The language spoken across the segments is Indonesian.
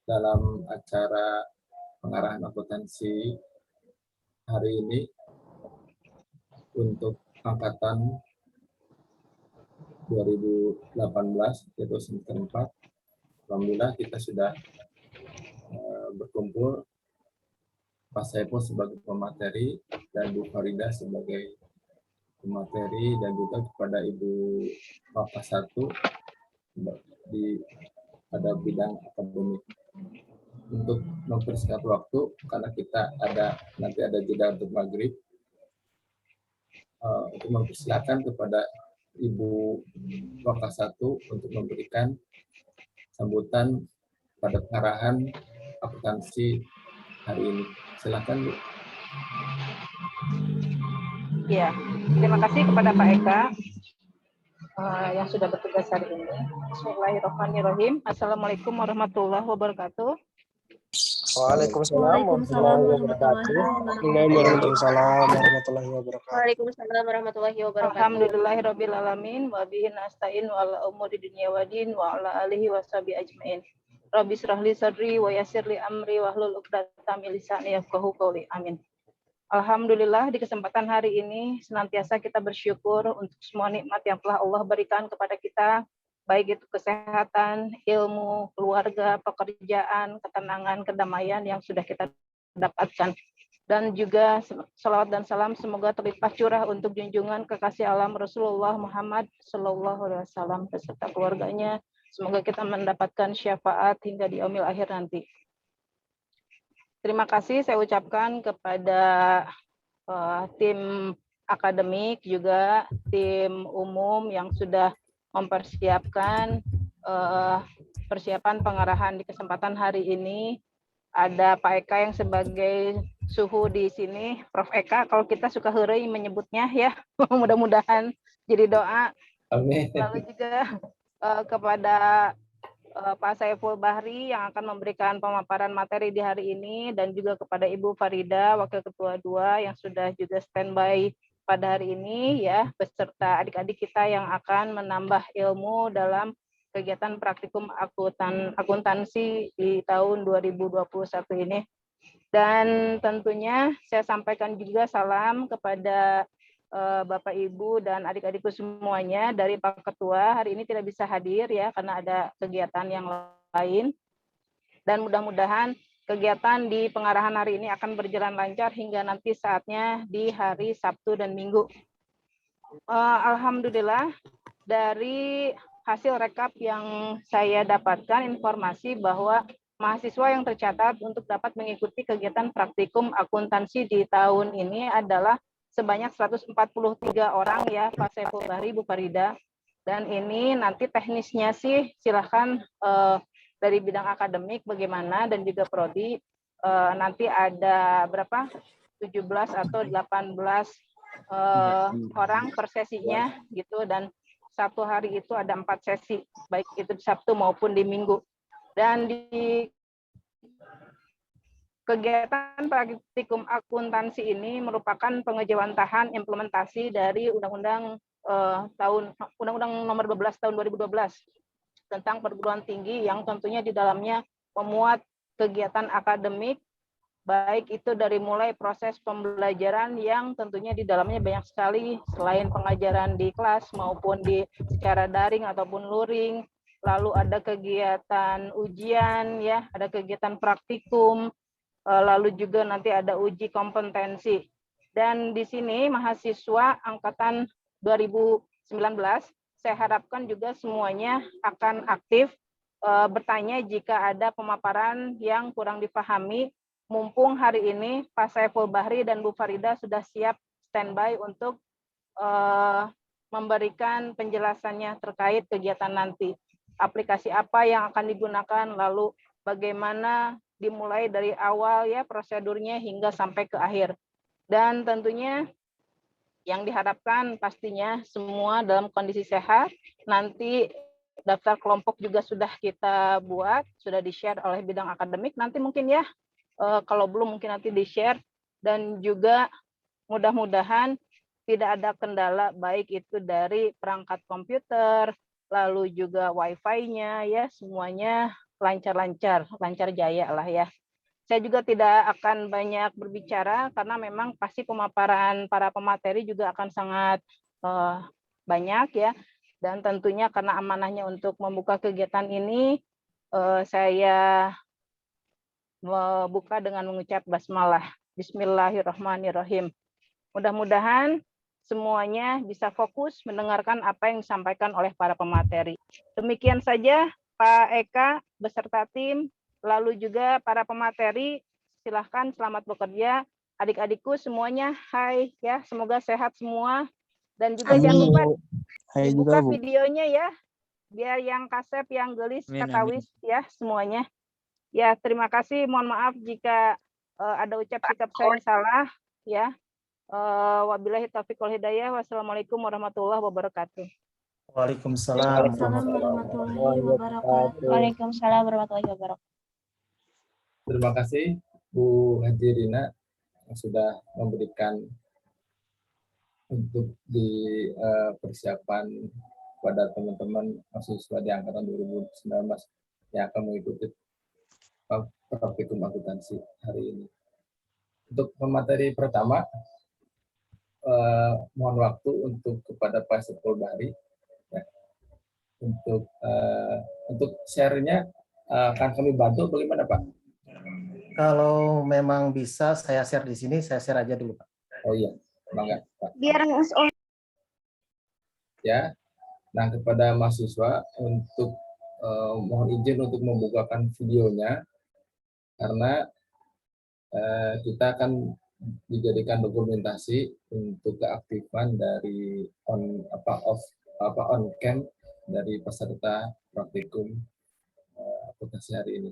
dalam acara pengarahan akuntansi hari ini untuk angkatan 2018 yaitu semester 4. Alhamdulillah kita sudah berkumpul, Pak Saiful sebagai pemateri dan Bu Farida sebagai pemateri, dan juga kepada Ibu Bapak Satu pada bidang akademik. Untuk mempersingkat waktu, karena kita nanti ada jeda untuk maghrib, untuk mempersilakan kepada Ibu Bapak Satu untuk memberikan sambutan pada pengarahan akuntansi hari ini. Silakan, Bu. Ya, terima kasih kepada Pak Eka yang sudah bertugas hari ini. Bismillahirrahmanirrahim. Assalamualaikum warahmatullahi wabarakatuh. Waalaikumsalam warahmatullahi wabarakatuh. Waalaikumsalam warahmatullahi wabarakatuh. Alhamdulillahirabbil alamin wa bihi nasta'in wa ala umuri dunya waddin wa ala alihi washabi ajmain. Rabbi shrahli sadri wa yassirli amri wahlul 'uqdatam min lisani yafqahu qawli. Amin. Alhamdulillah, di kesempatan hari ini senantiasa kita bersyukur untuk semua nikmat yang telah Allah berikan kepada kita, baik itu kesehatan, ilmu, keluarga, pekerjaan, ketenangan, kedamaian yang sudah kita dapatkan. Dan juga salawat dan salam semoga terlimpah curah untuk junjungan kekasih alam Rasulullah Muhammad SAW beserta keluarganya. Semoga kita mendapatkan syafaat hingga di yaumil akhir nanti. Terima kasih saya ucapkan kepada tim akademik, juga tim umum yang sudah mempersiapkan persiapan pengarahan di kesempatan hari ini. Ada Pak Eka yang sebagai suhu di sini, Prof. Eka, kalau kita suka heureuy menyebutnya ya, mudah-mudahan jadi doa. Amin. Lalu juga kepada Pak Saiful Bahri yang akan memberikan pemaparan materi di hari ini, dan juga kepada Ibu Farida, Wakil Ketua 2 yang sudah juga standby pada hari ini ya, beserta adik-adik kita yang akan menambah ilmu dalam kegiatan praktikum akuntansi di tahun 2021 ini. Dan tentunya saya sampaikan juga salam kepada Bapak Ibu dan adik-adikku semuanya dari Pak Ketua. Hari ini tidak bisa hadir ya karena ada kegiatan yang lain, dan mudah-mudahan kegiatan di pengarahan hari ini akan berjalan lancar hingga nanti saatnya di hari Sabtu dan Minggu. Alhamdulillah, dari hasil rekap yang saya dapatkan informasi bahwa mahasiswa yang tercatat untuk dapat mengikuti kegiatan praktikum akuntansi di tahun ini adalah sebanyak 143 orang ya, Pak Saiful Bahri, Bu Farida. Dan ini nanti teknisnya sih silahkan dari bidang akademik bagaimana, dan juga prodi nanti ada berapa? 17 atau 18 orang per sesinya gitu, dan satu hari itu ada 4 sesi, baik itu di Sabtu maupun di Minggu. Dan di kegiatan praktikum akuntansi ini merupakan pengejawantahan implementasi dari Undang-Undang Nomor 12 Tahun 2012 tentang perguruan tinggi, yang tentunya di dalamnya memuat kegiatan akademik, baik itu dari mulai proses pembelajaran yang tentunya di dalamnya banyak sekali, selain pengajaran di kelas maupun di secara daring ataupun luring, lalu ada kegiatan ujian ya, ada kegiatan praktikum, lalu juga nanti ada uji kompetensi. Dan di sini mahasiswa angkatan 2019, saya harapkan juga semuanya akan aktif bertanya jika ada pemaparan yang kurang dipahami. Mumpung hari ini Pak Saiful Bahri dan Bu Farida sudah siap standby untuk memberikan penjelasannya terkait kegiatan nanti. Aplikasi apa yang akan digunakan, lalu bagaimana dimulai dari awal ya prosedurnya hingga sampai ke akhir. Dan tentunya yang diharapkan pastinya semua dalam kondisi sehat. Nanti daftar kelompok juga sudah kita buat, sudah di-share oleh bidang akademik. Nanti mungkin ya, kalau belum mungkin nanti di-share. Dan juga mudah-mudahan tidak ada kendala, baik itu dari perangkat komputer, lalu juga wifi-nya ya, semuanya lancar jaya lah ya. Saya juga tidak akan banyak berbicara karena memang pasti pemaparan para pemateri juga akan sangat banyak ya. Dan tentunya karena amanahnya untuk membuka kegiatan ini, saya membuka dengan mengucap basmalah. Bismillahirrahmanirrahim. Mudah-mudahan semuanya bisa fokus mendengarkan apa yang disampaikan oleh para pemateri. Demikian saja Pak Eka beserta tim, lalu juga para pemateri, silahkan selamat bekerja. Adik-adikku semuanya, hai ya, semoga sehat semua. Dan juga jangan lupa dibuka videonya ya, biar yang kasep, yang gelis, katawis ya semuanya. Ya, terima kasih. Mohon maaf jika ada ucap sikap saya yang salah ya. Wabillahi taufiq wal hidayah. Wassalamualaikum warahmatullahi wabarakatuh. Waalaikumsalam warahmatullahi wabarakatuh. Waalaikumsalam warahmatullahi wabarakatuh. Terima kasih Bu Haji Rina yang sudah memberikan untuk di persiapan pada teman-teman mahasiswa di angkatan 2019 yang akan mengikuti praktikum akuntansi hari ini. Untuk pemateri pertama, mohon waktu untuk kepada Pak Sepul Bahri ya, untuk share-nya akan kami bantu bagaimana Pak? Kalau memang bisa saya share di sini, saya share aja dulu Pak. Oh iya, bangga Pak. Biar Ya, nah kepada mahasiswa untuk mohon izin untuk membukakan videonya karena kita akan dijadikan dokumentasi untuk keaktifan dari on cam dari peserta praktikum akuntansi hari ini.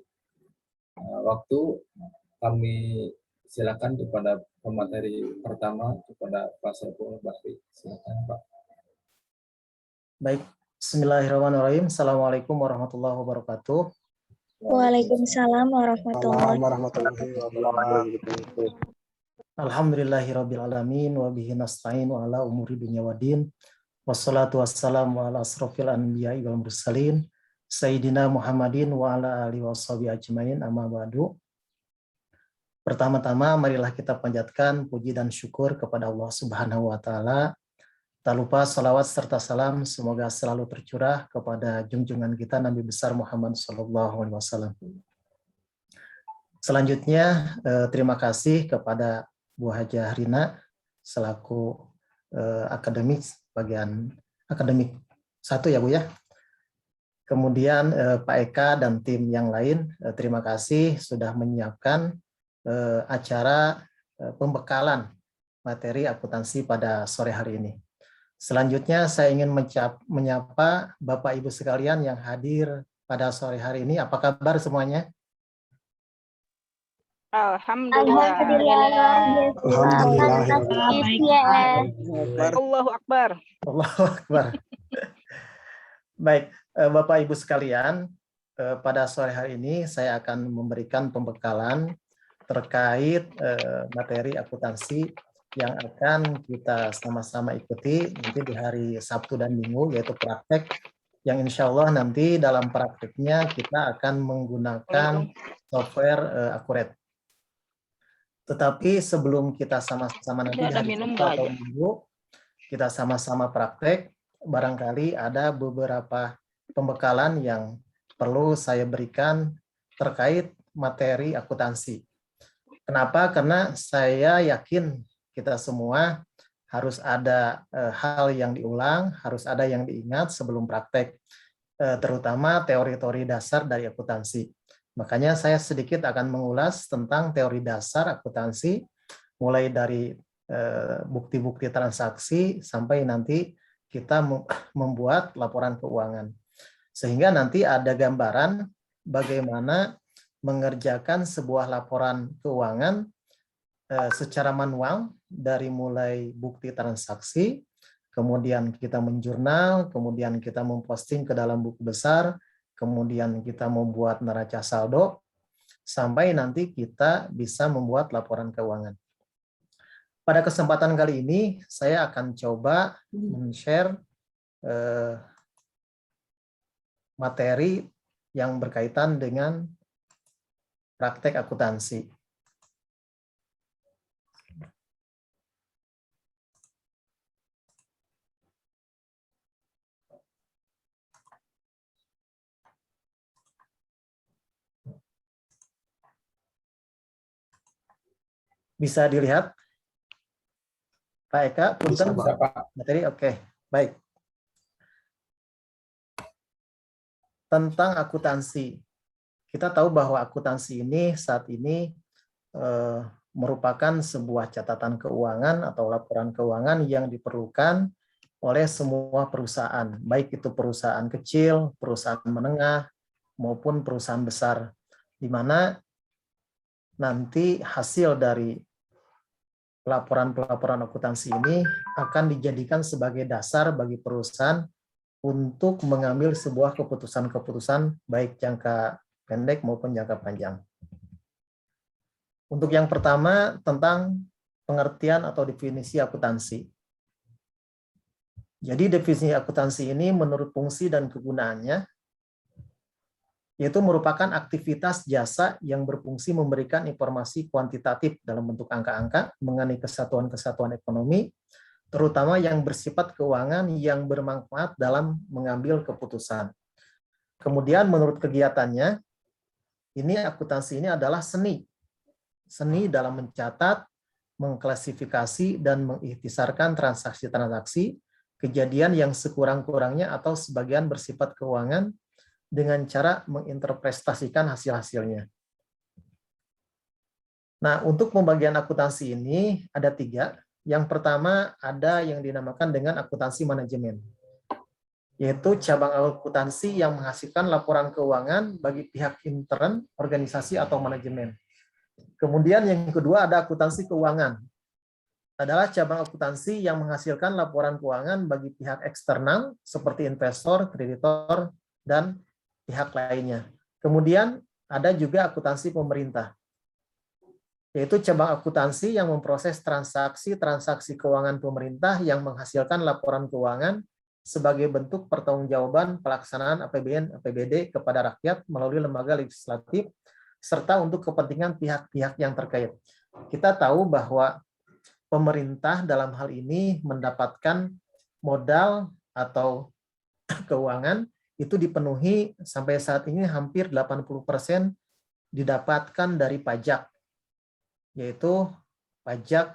Waktu kami silakan kepada pemateri pertama kepada Pak Saiful Bahri. Silakan Pak. Baik, Bismillahirrahmanirrahim. Assalamualaikum warahmatullahi wabarakatuh. Waalaikumsalam warahmatullahi wabarakatuh. Alhamdulillahirabbil alamin wa bihi nasta'in wa ala umuri dunya waddin. Wassalatu wassalamu ala asrofil anbiya'i wal mursalin Sayyidina Muhammadin wa ala alihi washabihi ajmain, amma ba'du. Pertama-tama marilah kita panjatkan puji dan syukur kepada Allah Subhanahu wa taala. Tak lupa salawat serta salam semoga selalu tercurah kepada junjungan kita Nabi besar Muhammad SAW. Selanjutnya terima kasih kepada Bu Hajah Rina selaku akademik bagian akademik 1 ya Bu ya. Kemudian Pak Eka dan tim yang lain terima kasih sudah menyiapkan acara pembekalan materi akuntansi pada sore hari ini. Selanjutnya saya ingin menyapa Bapak Ibu sekalian yang hadir pada sore hari ini. Apa kabar semuanya? Alhamdulillah. Allahu Akbar. Allahu Akbar. Baik, Bapak Ibu sekalian, pada sore hari ini saya akan memberikan pembekalan terkait materi akuntansi yang akan kita sama-sama ikuti nanti di hari Sabtu dan Minggu, yaitu praktek yang insya Allah nanti dalam prakteknya kita akan menggunakan software Accurate. Tetapi sebelum kita sama-sama nanti di hari Sabtu atau Minggu kita sama-sama praktek, barangkali ada beberapa pembekalan yang perlu saya berikan terkait materi akuntansi. Kenapa? Karena saya yakin kita semua harus ada hal yang diulang, harus ada yang diingat sebelum praktek, terutama teori-teori dasar dari akuntansi. Makanya saya sedikit akan mengulas tentang teori dasar akuntansi, mulai dari bukti-bukti transaksi sampai nanti kita membuat laporan keuangan. Sehingga nanti ada gambaran bagaimana mengerjakan sebuah laporan keuangan secara manual, dari mulai bukti transaksi, kemudian kita menjurnal, kemudian kita memposting ke dalam buku besar, kemudian kita membuat neraca saldo, sampai nanti kita bisa membuat laporan keuangan. Pada kesempatan kali ini, saya akan coba men-share materi yang berkaitan dengan praktek akuntansi. Bisa dilihat, Pak Eka, punten, Bisa, Pak. materi, oke, baik. Tentang akuntansi, kita tahu bahwa akuntansi ini saat ini merupakan sebuah catatan keuangan atau laporan keuangan yang diperlukan oleh semua perusahaan, baik itu perusahaan kecil, perusahaan menengah, maupun perusahaan besar, di mana nanti hasil dari laporan-pelaporan akuntansi ini akan dijadikan sebagai dasar bagi perusahaan untuk mengambil sebuah keputusan-keputusan baik jangka pendek maupun jangka panjang. Untuk yang pertama tentang pengertian atau definisi akuntansi. Jadi definisi akuntansi ini menurut fungsi dan kegunaannya yaitu merupakan aktivitas jasa yang berfungsi memberikan informasi kuantitatif dalam bentuk angka-angka mengenai kesatuan-kesatuan ekonomi, terutama yang bersifat keuangan yang bermanfaat dalam mengambil keputusan. Kemudian menurut kegiatannya, ini akuntansi ini adalah seni. Seni dalam mencatat, mengklasifikasi, dan mengikhtisarkan transaksi-transaksi, kejadian yang sekurang-kurangnya atau sebagian bersifat keuangan, dengan cara menginterpretasikan hasil-hasilnya. Nah, untuk pembagian akuntansi ini ada 3. Yang pertama ada yang dinamakan dengan akuntansi manajemen, yaitu cabang akuntansi yang menghasilkan laporan keuangan bagi pihak intern, organisasi, atau manajemen. Kemudian yang kedua ada akuntansi keuangan, adalah cabang akuntansi yang menghasilkan laporan keuangan bagi pihak eksternal seperti investor, kreditor, dan pihak lainnya. Kemudian ada juga akuntansi pemerintah, yaitu cabang akuntansi yang memproses transaksi keuangan pemerintah yang menghasilkan laporan keuangan sebagai bentuk pertanggungjawaban pelaksanaan APBN, APBD kepada rakyat melalui lembaga legislatif, serta untuk kepentingan pihak-pihak yang terkait. Kita tahu bahwa pemerintah dalam hal ini mendapatkan modal atau keuangan itu dipenuhi sampai saat ini hampir 80% didapatkan dari pajak, yaitu pajak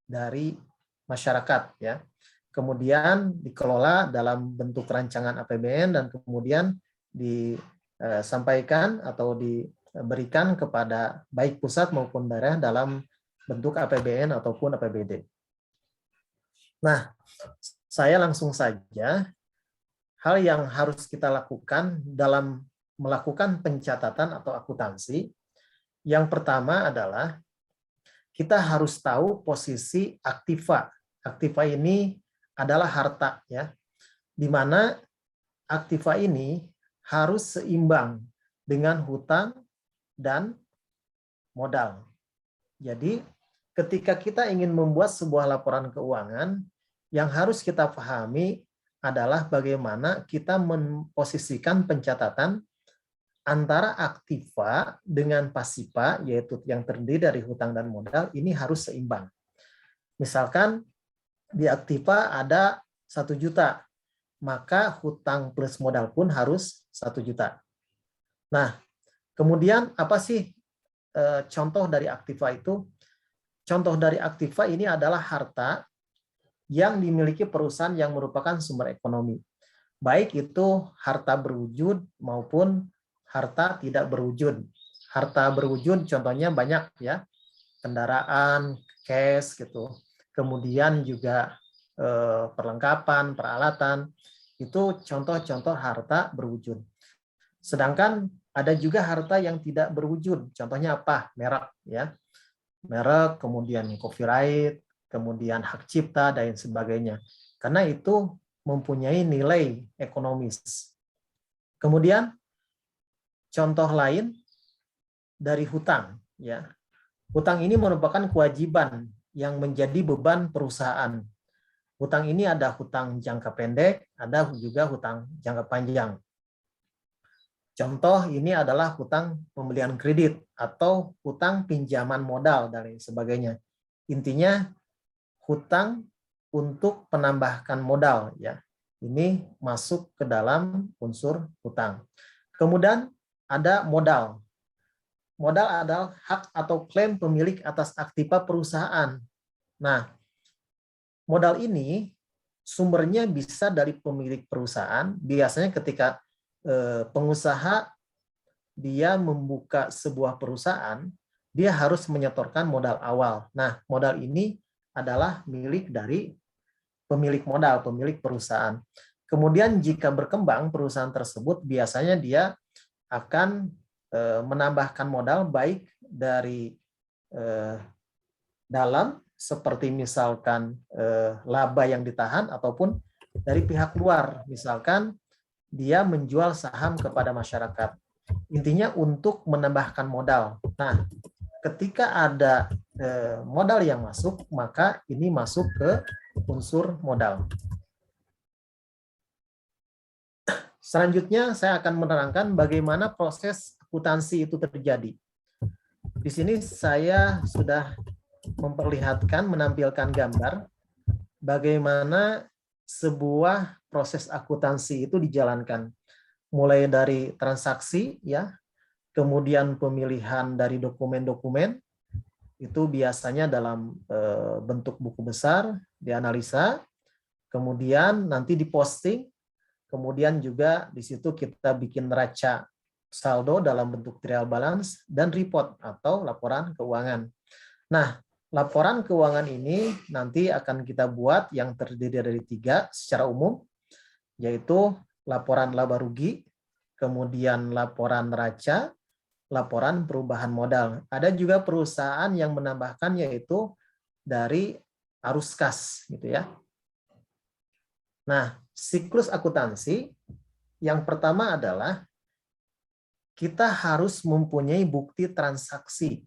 dari masyarakat, ya. Kemudian dikelola dalam bentuk rancangan APBN dan kemudian disampaikan atau diberikan kepada baik pusat maupun daerah dalam bentuk APBN ataupun APBD. Nah, saya langsung saja hal yang harus kita lakukan dalam melakukan pencatatan atau akuntansi. Yang pertama adalah kita harus tahu posisi aktiva. Aktiva ini adalah harta, ya, di mana aktiva ini harus seimbang dengan hutang dan modal. Jadi ketika kita ingin membuat sebuah laporan keuangan, yang harus kita pahami adalah bagaimana kita memposisikan pencatatan antara aktiva dengan pasiva, yaitu yang terdiri dari hutang dan modal, ini harus seimbang. Misalkan di aktiva ada 1 juta, maka hutang plus modal pun harus 1 juta. Nah, kemudian apa sih contoh dari aktiva itu? Contoh dari aktiva ini adalah harta yang dimiliki perusahaan yang merupakan sumber ekonomi. Baik itu harta berwujud maupun harta tidak berwujud. Harta berwujud contohnya banyak, ya. Kendaraan, cash gitu. Kemudian juga perlengkapan, peralatan. Itu contoh-contoh harta berwujud. Sedangkan ada juga harta yang tidak berwujud. Contohnya apa? Merek, ya. Merek, kemudian copyright, kemudian hak cipta, dan sebagainya. Karena itu mempunyai nilai ekonomis. Kemudian contoh lain dari hutang, ya. Hutang ini merupakan kewajiban yang menjadi beban perusahaan. Hutang ini ada hutang jangka pendek, ada juga hutang jangka panjang. Contoh ini adalah hutang pembelian kredit atau hutang pinjaman modal dan lain sebagainya. Intinya hutang untuk penambahkan modal ya. Ini masuk ke dalam unsur hutang. Kemudian ada modal. Modal adalah hak atau klaim pemilik atas aktiva perusahaan. Nah, modal ini sumbernya bisa dari pemilik perusahaan. Biasanya ketika pengusaha dia membuka sebuah perusahaan, dia harus menyetorkan modal awal. Nah, modal ini adalah milik dari pemilik modal, pemilik perusahaan. Kemudian jika berkembang perusahaan tersebut, biasanya dia akan menambahkan modal baik dari dalam, seperti misalkan laba yang ditahan, ataupun dari pihak luar, misalkan dia menjual saham kepada masyarakat. Intinya untuk menambahkan modal. Nah, ketika ada modal yang masuk, maka ini masuk ke unsur modal. Selanjutnya saya akan menerangkan bagaimana proses akuntansi itu terjadi. Di sini saya sudah menampilkan gambar bagaimana sebuah proses akuntansi itu dijalankan. Mulai dari transaksi ya, kemudian pemilihan dari dokumen-dokumen, itu biasanya dalam bentuk buku besar, dianalisa, kemudian nanti diposting, kemudian juga di situ kita bikin neraca saldo dalam bentuk trial balance, dan report atau laporan keuangan. Nah, laporan keuangan ini nanti akan kita buat yang terdiri dari 3 secara umum, yaitu laporan laba rugi, kemudian laporan neraca, laporan perubahan modal. Ada juga perusahaan yang menambahkan yaitu dari arus kas gitu ya. Nah, siklus akuntansi yang pertama adalah kita harus mempunyai bukti transaksi.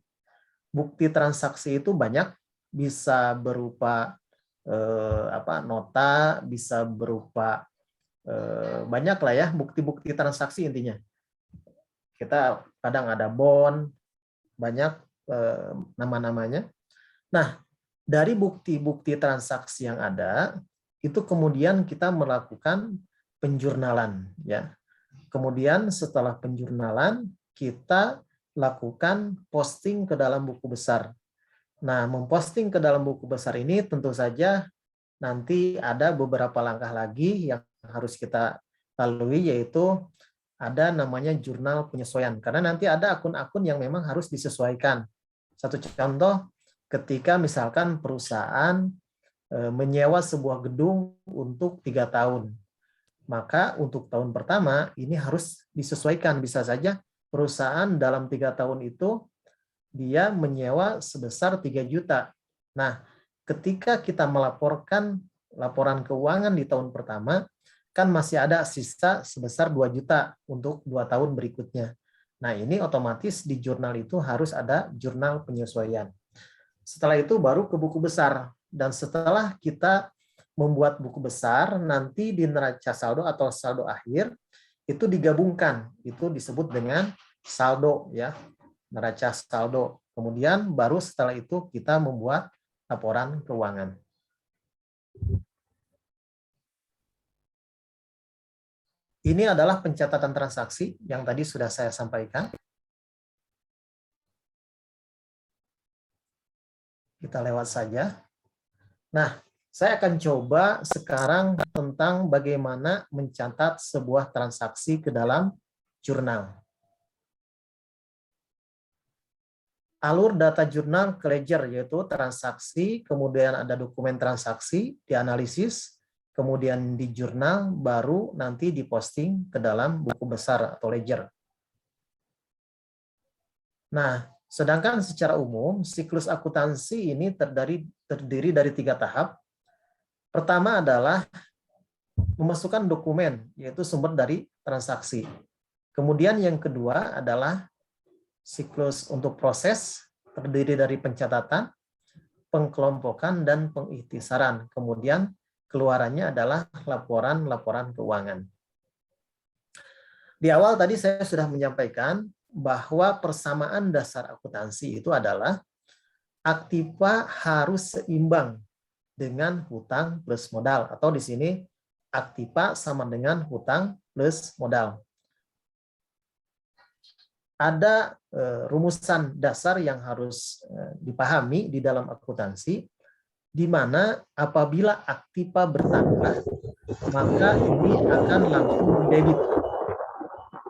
Bukti transaksi itu banyak, bisa berupa nota, bisa berupa banyak lah ya bukti-bukti transaksi intinya. Kita kadang ada bond, banyak nama-namanya. Nah, dari bukti-bukti transaksi yang ada, itu kemudian kita melakukan penjurnalan ya. Kemudian setelah penjurnalan, kita lakukan posting ke dalam buku besar. Nah, memposting ke dalam buku besar ini tentu saja nanti ada beberapa langkah lagi yang harus kita lalui, yaitu ada namanya jurnal penyesuaian. Karena nanti ada akun-akun yang memang harus disesuaikan. Satu contoh, ketika misalkan perusahaan menyewa sebuah gedung untuk 3 tahun. Maka untuk tahun pertama ini harus disesuaikan. Bisa saja perusahaan dalam 3 tahun itu dia menyewa sebesar 3 juta. Nah, ketika kita melaporkan laporan keuangan di tahun pertama, kan masih ada sisa sebesar 2 juta untuk 2 tahun berikutnya. Nah, ini otomatis di jurnal itu harus ada jurnal penyesuaian. Setelah itu baru ke buku besar. Dan setelah kita membuat buku besar, nanti di neraca saldo atau saldo akhir, itu digabungkan. Itu disebut dengan saldo ya, neraca saldo. Kemudian baru setelah itu kita membuat laporan keuangan. Ini adalah pencatatan transaksi yang tadi sudah saya sampaikan. Kita lewat saja. Nah, saya akan coba sekarang tentang bagaimana mencatat sebuah transaksi ke dalam jurnal. Alur data jurnal ke ledger, yaitu transaksi, kemudian ada dokumen transaksi, dianalisis, kemudian di jurnal, baru nanti diposting ke dalam buku besar atau ledger. Nah, sedangkan secara umum, siklus akuntansi ini terdiri dari 3 tahap. Pertama adalah memasukkan dokumen, yaitu sumber dari transaksi. Kemudian yang kedua adalah siklus untuk proses, terdiri dari pencatatan, pengkelompokan, dan pengikhtisaran. Kemudian keluarannya adalah laporan-laporan keuangan. Di awal tadi saya sudah menyampaikan bahwa persamaan dasar akuntansi itu adalah aktiva harus seimbang dengan hutang plus modal, atau di sini aktiva sama dengan hutang plus modal. Ada rumusan dasar yang harus dipahami di dalam akuntansi, di mana apabila aktiva bertambah, maka ini akan langsung didebit.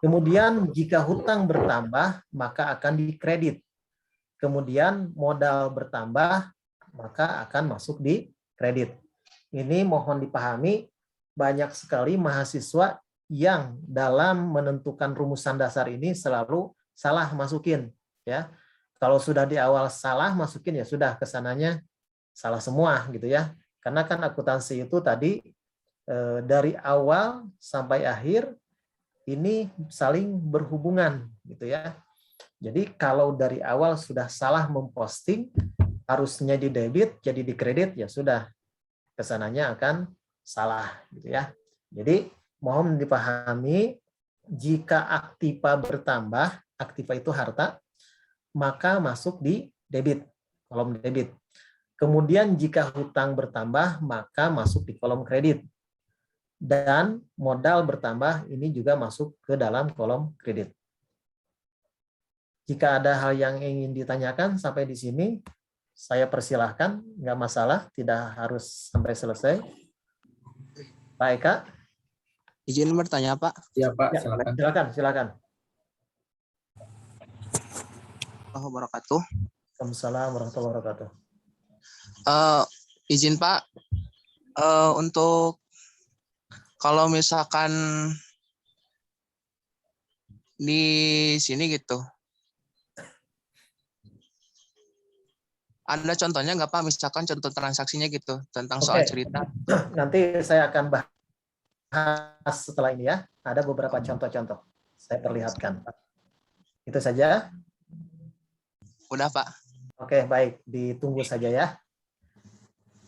Kemudian jika hutang bertambah, maka akan dikredit. Kemudian modal bertambah, maka akan masuk di kredit. Ini mohon dipahami, banyak sekali mahasiswa yang dalam menentukan rumusan dasar ini selalu salah masukin. Ya, kalau sudah di awal salah masukin, ya sudah kesananya salah semua gitu ya. Karena kan akuntansi itu tadi dari awal sampai akhir ini saling berhubungan gitu ya. Jadi kalau dari awal sudah salah memposting, harusnya di debit jadi di kredit, ya sudah kesananya akan salah gitu ya. Jadi mohon dipahami, jika aktiva bertambah, aktiva itu harta, maka masuk di debit, kolom debit. Kemudian jika hutang bertambah, maka masuk di kolom kredit. Dan modal bertambah, ini juga masuk ke dalam kolom kredit. Jika ada hal yang ingin ditanyakan sampai di sini, saya persilahkan, nggak masalah, tidak harus sampai selesai. Pak Eka? Izin bertanya, Pak. Iya, Pak, Ya, silakan. silakan. Wabarakatuh. Waalaikumsalam warahmatullahi wabarakatuh. Izin Pak, untuk kalau misalkan di sini gitu, ada contohnya nggak Pak? Misalkan contoh transaksinya gitu tentang soal cerita. Nanti saya akan bahas setelah ini ya. Ada beberapa contoh-contoh. Saya perlihatkan. Itu saja. Udah Pak. Oke, baik. Ditunggu saja ya.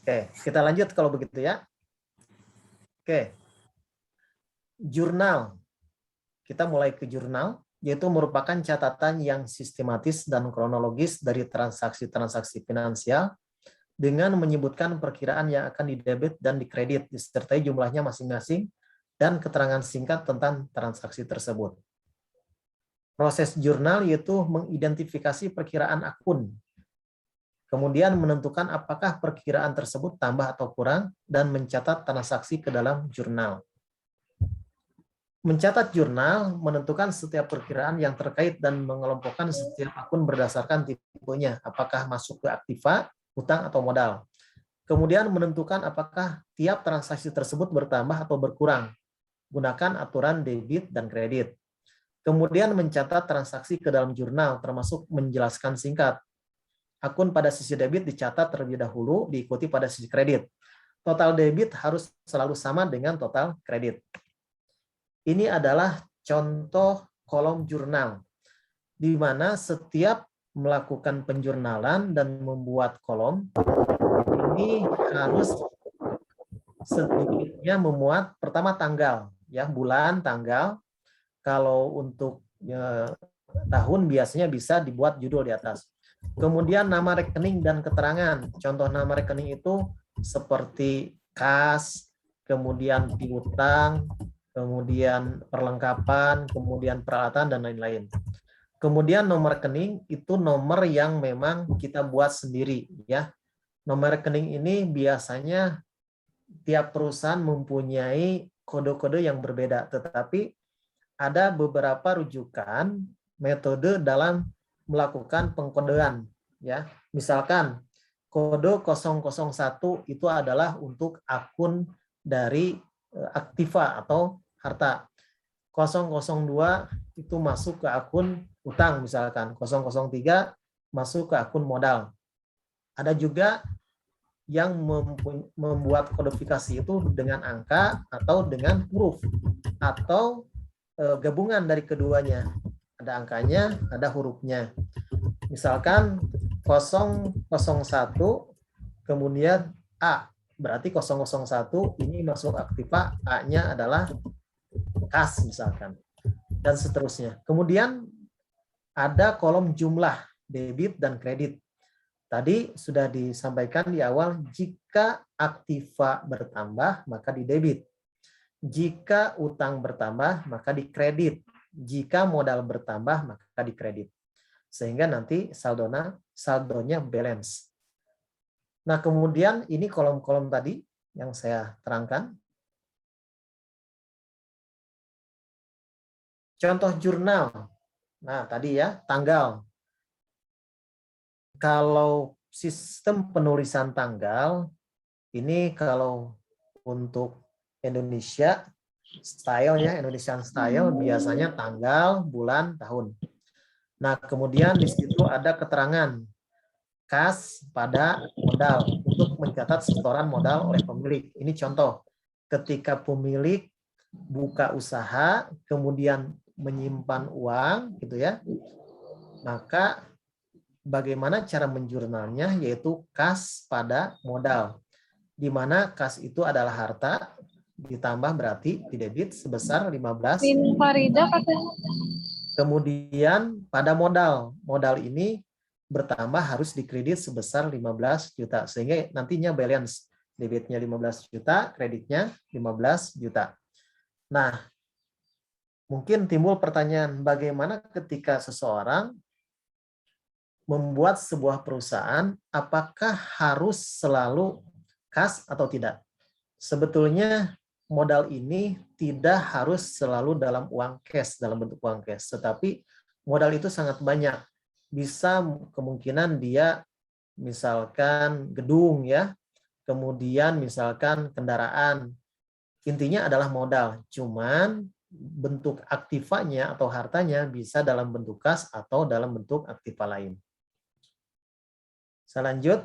Oke, kita lanjut kalau begitu ya. Oke. Jurnal. Kita mulai ke jurnal, yaitu merupakan catatan yang sistematis dan kronologis dari transaksi-transaksi finansial dengan menyebutkan perkiraan yang akan didebit dan dikredit, disertai jumlahnya masing-masing, dan keterangan singkat tentang transaksi tersebut. Proses jurnal yaitu mengidentifikasi perkiraan akun, kemudian menentukan apakah perkiraan tersebut tambah atau kurang, dan mencatat transaksi ke dalam jurnal. Mencatat jurnal menentukan setiap perkiraan yang terkait dan mengelompokkan setiap akun berdasarkan tipenya, apakah masuk ke aktiva, hutang, atau modal. Kemudian menentukan apakah tiap transaksi tersebut bertambah atau berkurang. Gunakan aturan debit dan kredit. Kemudian mencatat transaksi ke dalam jurnal, termasuk menjelaskan singkat. Akun pada sisi debit dicatat terlebih dahulu, diikuti pada sisi kredit. Total debit harus selalu sama dengan total kredit. Ini adalah contoh kolom jurnal, di mana setiap melakukan penjurnalan dan membuat kolom, ini harus sedikitnya memuat pertama tanggal, ya, bulan, tanggal. Kalau untuk tahun biasanya bisa dibuat judul di atas. Kemudian nama rekening dan keterangan. Contoh nama rekening itu seperti kas, kemudian piutang, kemudian perlengkapan, kemudian peralatan, dan lain-lain. Kemudian nomor rekening itu nomor yang memang kita buat sendiri, ya. Nomor rekening ini biasanya tiap perusahaan mempunyai kode-kode yang berbeda, tetapi ada beberapa rujukan metode dalam melakukan pengkodean, ya. Misalkan kode 001 itu adalah untuk akun dari aktiva atau harta. 002 itu masuk ke akun utang misalkan. 003 masuk ke akun modal. Ada juga yang membuat kodifikasi itu dengan angka atau dengan huruf atau gabungan dari keduanya. Ada angkanya, ada hurufnya. Misalkan 001 kemudian A. Berarti 001 ini masuk aktiva, A-nya adalah kas misalkan. dan seterusnya. Kemudian ada kolom jumlah debit dan kredit. Tadi sudah disampaikan di awal, jika aktiva bertambah maka di debit. Jika utang bertambah maka di kredit. Jika modal bertambah maka di kredit. Sehingga nanti saldonya balance. Nah, kemudian ini kolom-kolom tadi yang saya terangkan. Contoh jurnal. Nah, tadi ya, tanggal. Kalau sistem penulisan tanggal, ini kalau untuk Indonesia, style ya, Indonesian style, biasanya tanggal, bulan, tahun. Nah, kemudian di situ ada keterangan kas pada modal untuk mencatat setoran modal oleh pemilik. Ini contoh, ketika pemilik buka usaha, kemudian menyimpan uang, gitu ya, maka bagaimana cara menjurnalnya, yaitu kas pada modal, di mana kas itu adalah harta, ditambah berarti di debit sebesar 15. Farida katanya. Kemudian pada modal, modal ini bertambah harus dikredit sebesar 15 juta, sehingga nantinya balance, debitnya 15 juta, kreditnya 15 juta. Nah, mungkin timbul pertanyaan, bagaimana ketika seseorang membuat sebuah perusahaan, apakah harus selalu kas atau tidak? Sebetulnya modal ini tidak harus selalu dalam uang cash, dalam bentuk uang cash, tetapi modal itu sangat banyak. Bisa kemungkinan dia misalkan gedung ya, kemudian misalkan kendaraan. Intinya adalah modal, cuman bentuk aktivanya atau hartanya bisa dalam bentuk kas atau dalam bentuk aktiva lain. Saya lanjut.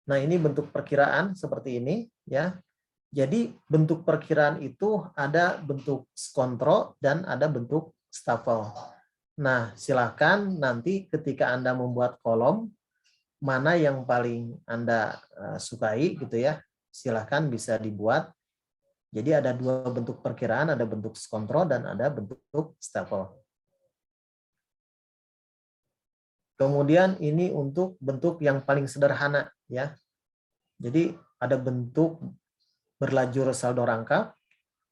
Nah, ini bentuk perkiraan seperti ini ya. Jadi bentuk perkiraan itu ada bentuk skontro dan ada bentuk stafel. Nah, silakan nanti ketika Anda membuat kolom, mana yang paling Anda sukai gitu ya, silakan bisa dibuat. Jadi ada dua bentuk perkiraan, ada bentuk skontro dan ada bentuk stafel. Kemudian ini untuk bentuk yang paling sederhana ya. Jadi ada bentuk berlajur saldo rangkap,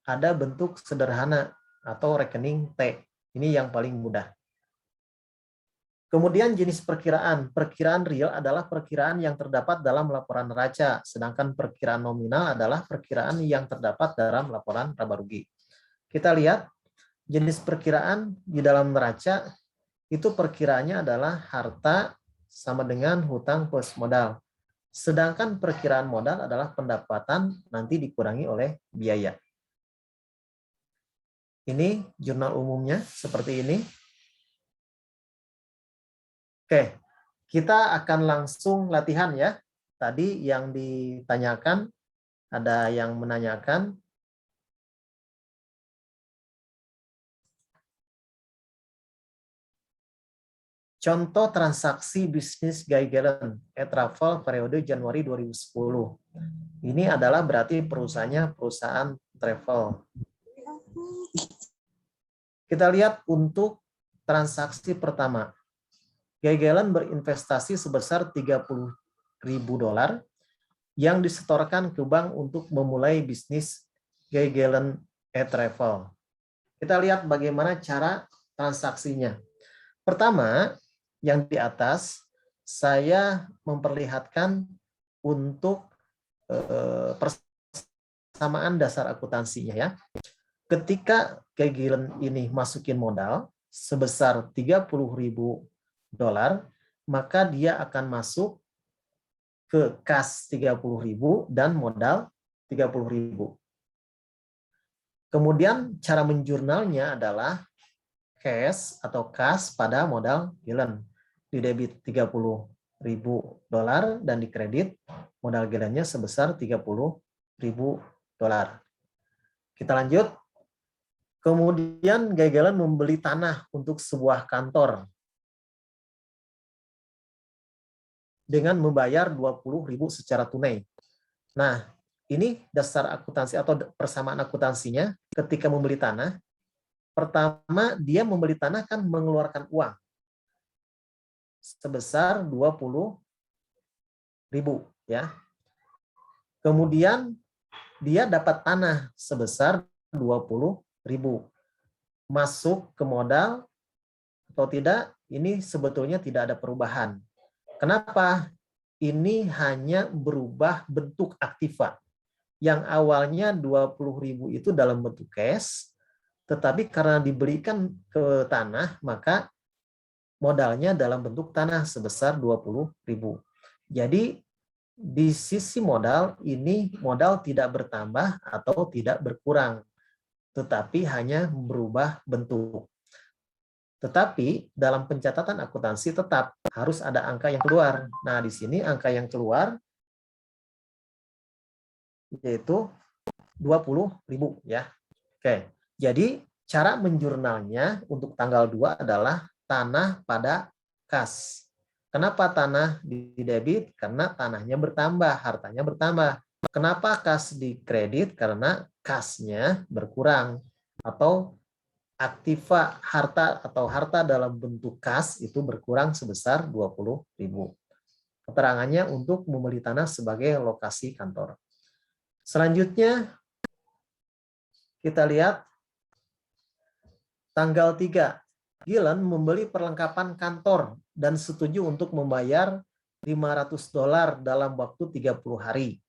ada bentuk sederhana atau rekening T. Ini yang paling mudah. Kemudian jenis perkiraan. Perkiraan real adalah perkiraan yang terdapat dalam laporan neraca, sedangkan perkiraan nominal adalah perkiraan yang terdapat dalam laporan laba rugi. Kita lihat jenis perkiraan di dalam neraca itu perkiraannya adalah harta sama dengan hutang plus modal. Sedangkan perkiraan modal adalah pendapatan nanti dikurangi oleh biaya. Ini jurnal umumnya seperti ini. Oke, kita akan langsung latihan ya. Tadi yang ditanyakan, ada yang menanyakan. Contoh transaksi bisnis Guy Gallen, e-travel periode Januari 2010. Ini adalah berarti perusahaannya perusahaan travel. Kita lihat untuk transaksi pertama. Guy Gallen berinvestasi sebesar $30.000 yang disetorkan ke bank untuk memulai bisnis Guy Gallen e-travel. Kita lihat bagaimana cara transaksinya. Pertama, yang di atas, saya memperlihatkan untuk persamaan dasar akuntansinya ya. Ketika Guy Gallen ini masukin modal sebesar $30.000, maka dia akan masuk ke kas 30.000 dan modal 30.000. Kemudian cara menjurnalnya adalah cash atau kas pada modal Gallen. Di debit $30.000 dan di kredit modal Gallennya sebesar $30.000. Kita lanjut. Kemudian Guy Gallen membeli tanah untuk sebuah kantor dengan membayar 20.000 secara tunai. Nah, ini dasar akuntansi atau persamaan akuntansinya. ketika membeli tanah, pertama dia membeli tanah kan mengeluarkan uang sebesar 20.000 ya. Kemudian dia dapat tanah sebesar 20.000. Masuk ke modal atau tidak, ini sebetulnya tidak ada perubahan. Kenapa? Ini hanya berubah bentuk aktiva. Yang awalnya 20.000 itu dalam bentuk cash, tetapi karena diberikan ke tanah, maka modalnya dalam bentuk tanah sebesar 20.000. Jadi di sisi modal ini modal tidak bertambah atau tidak berkurang, tetapi hanya berubah bentuk. Tetapi dalam pencatatan akuntansi tetap harus ada angka yang keluar. Nah, di sini angka yang keluar yaitu 20.000 ya. Oke. Jadi cara menjurnalnya untuk tanggal 2 adalah tanah pada kas. Kenapa tanah di debit? Karena tanahnya bertambah, hartanya bertambah. Kenapa kas di kredit? Karena kasnya berkurang atau aktiva harta atau harta dalam bentuk kas itu berkurang sebesar 20.000. Keterangannya untuk membeli tanah sebagai lokasi kantor. Selanjutnya kita lihat tanggal 3. Gilen membeli perlengkapan kantor dan setuju untuk membayar $500 dalam waktu 30 hari.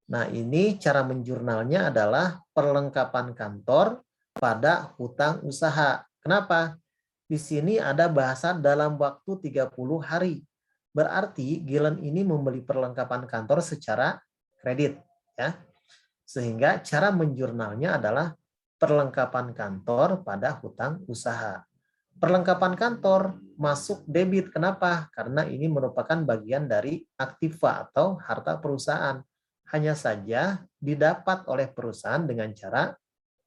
Nah, ini cara menjurnalnya adalah perlengkapan kantor pada hutang usaha. Kenapa? Di sini ada bahasa dalam waktu 30 hari. Berarti Gilen ini membeli perlengkapan kantor secara kredit, ya. Sehingga cara menjurnalnya adalah perlengkapan kantor pada hutang usaha. Perlengkapan kantor masuk debit. Kenapa? Karena ini merupakan bagian dari aktiva atau harta perusahaan. Hanya saja didapat oleh perusahaan dengan cara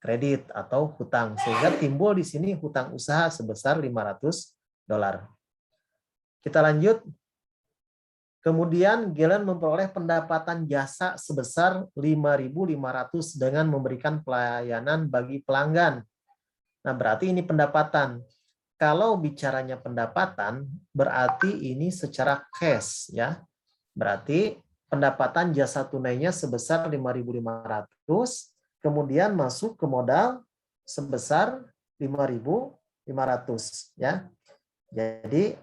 kredit atau hutang, sehingga timbul di sini hutang usaha sebesar $500. Kita lanjut. Kemudian Gilen memperoleh pendapatan jasa sebesar 5.500 dengan memberikan pelayanan bagi pelanggan. Nah, berarti ini pendapatan. Kalau bicaranya pendapatan, berarti ini secara cash ya. Berarti pendapatan jasa tunainya sebesar 5.500. Kemudian masuk ke modal sebesar 5.500 ya. Jadi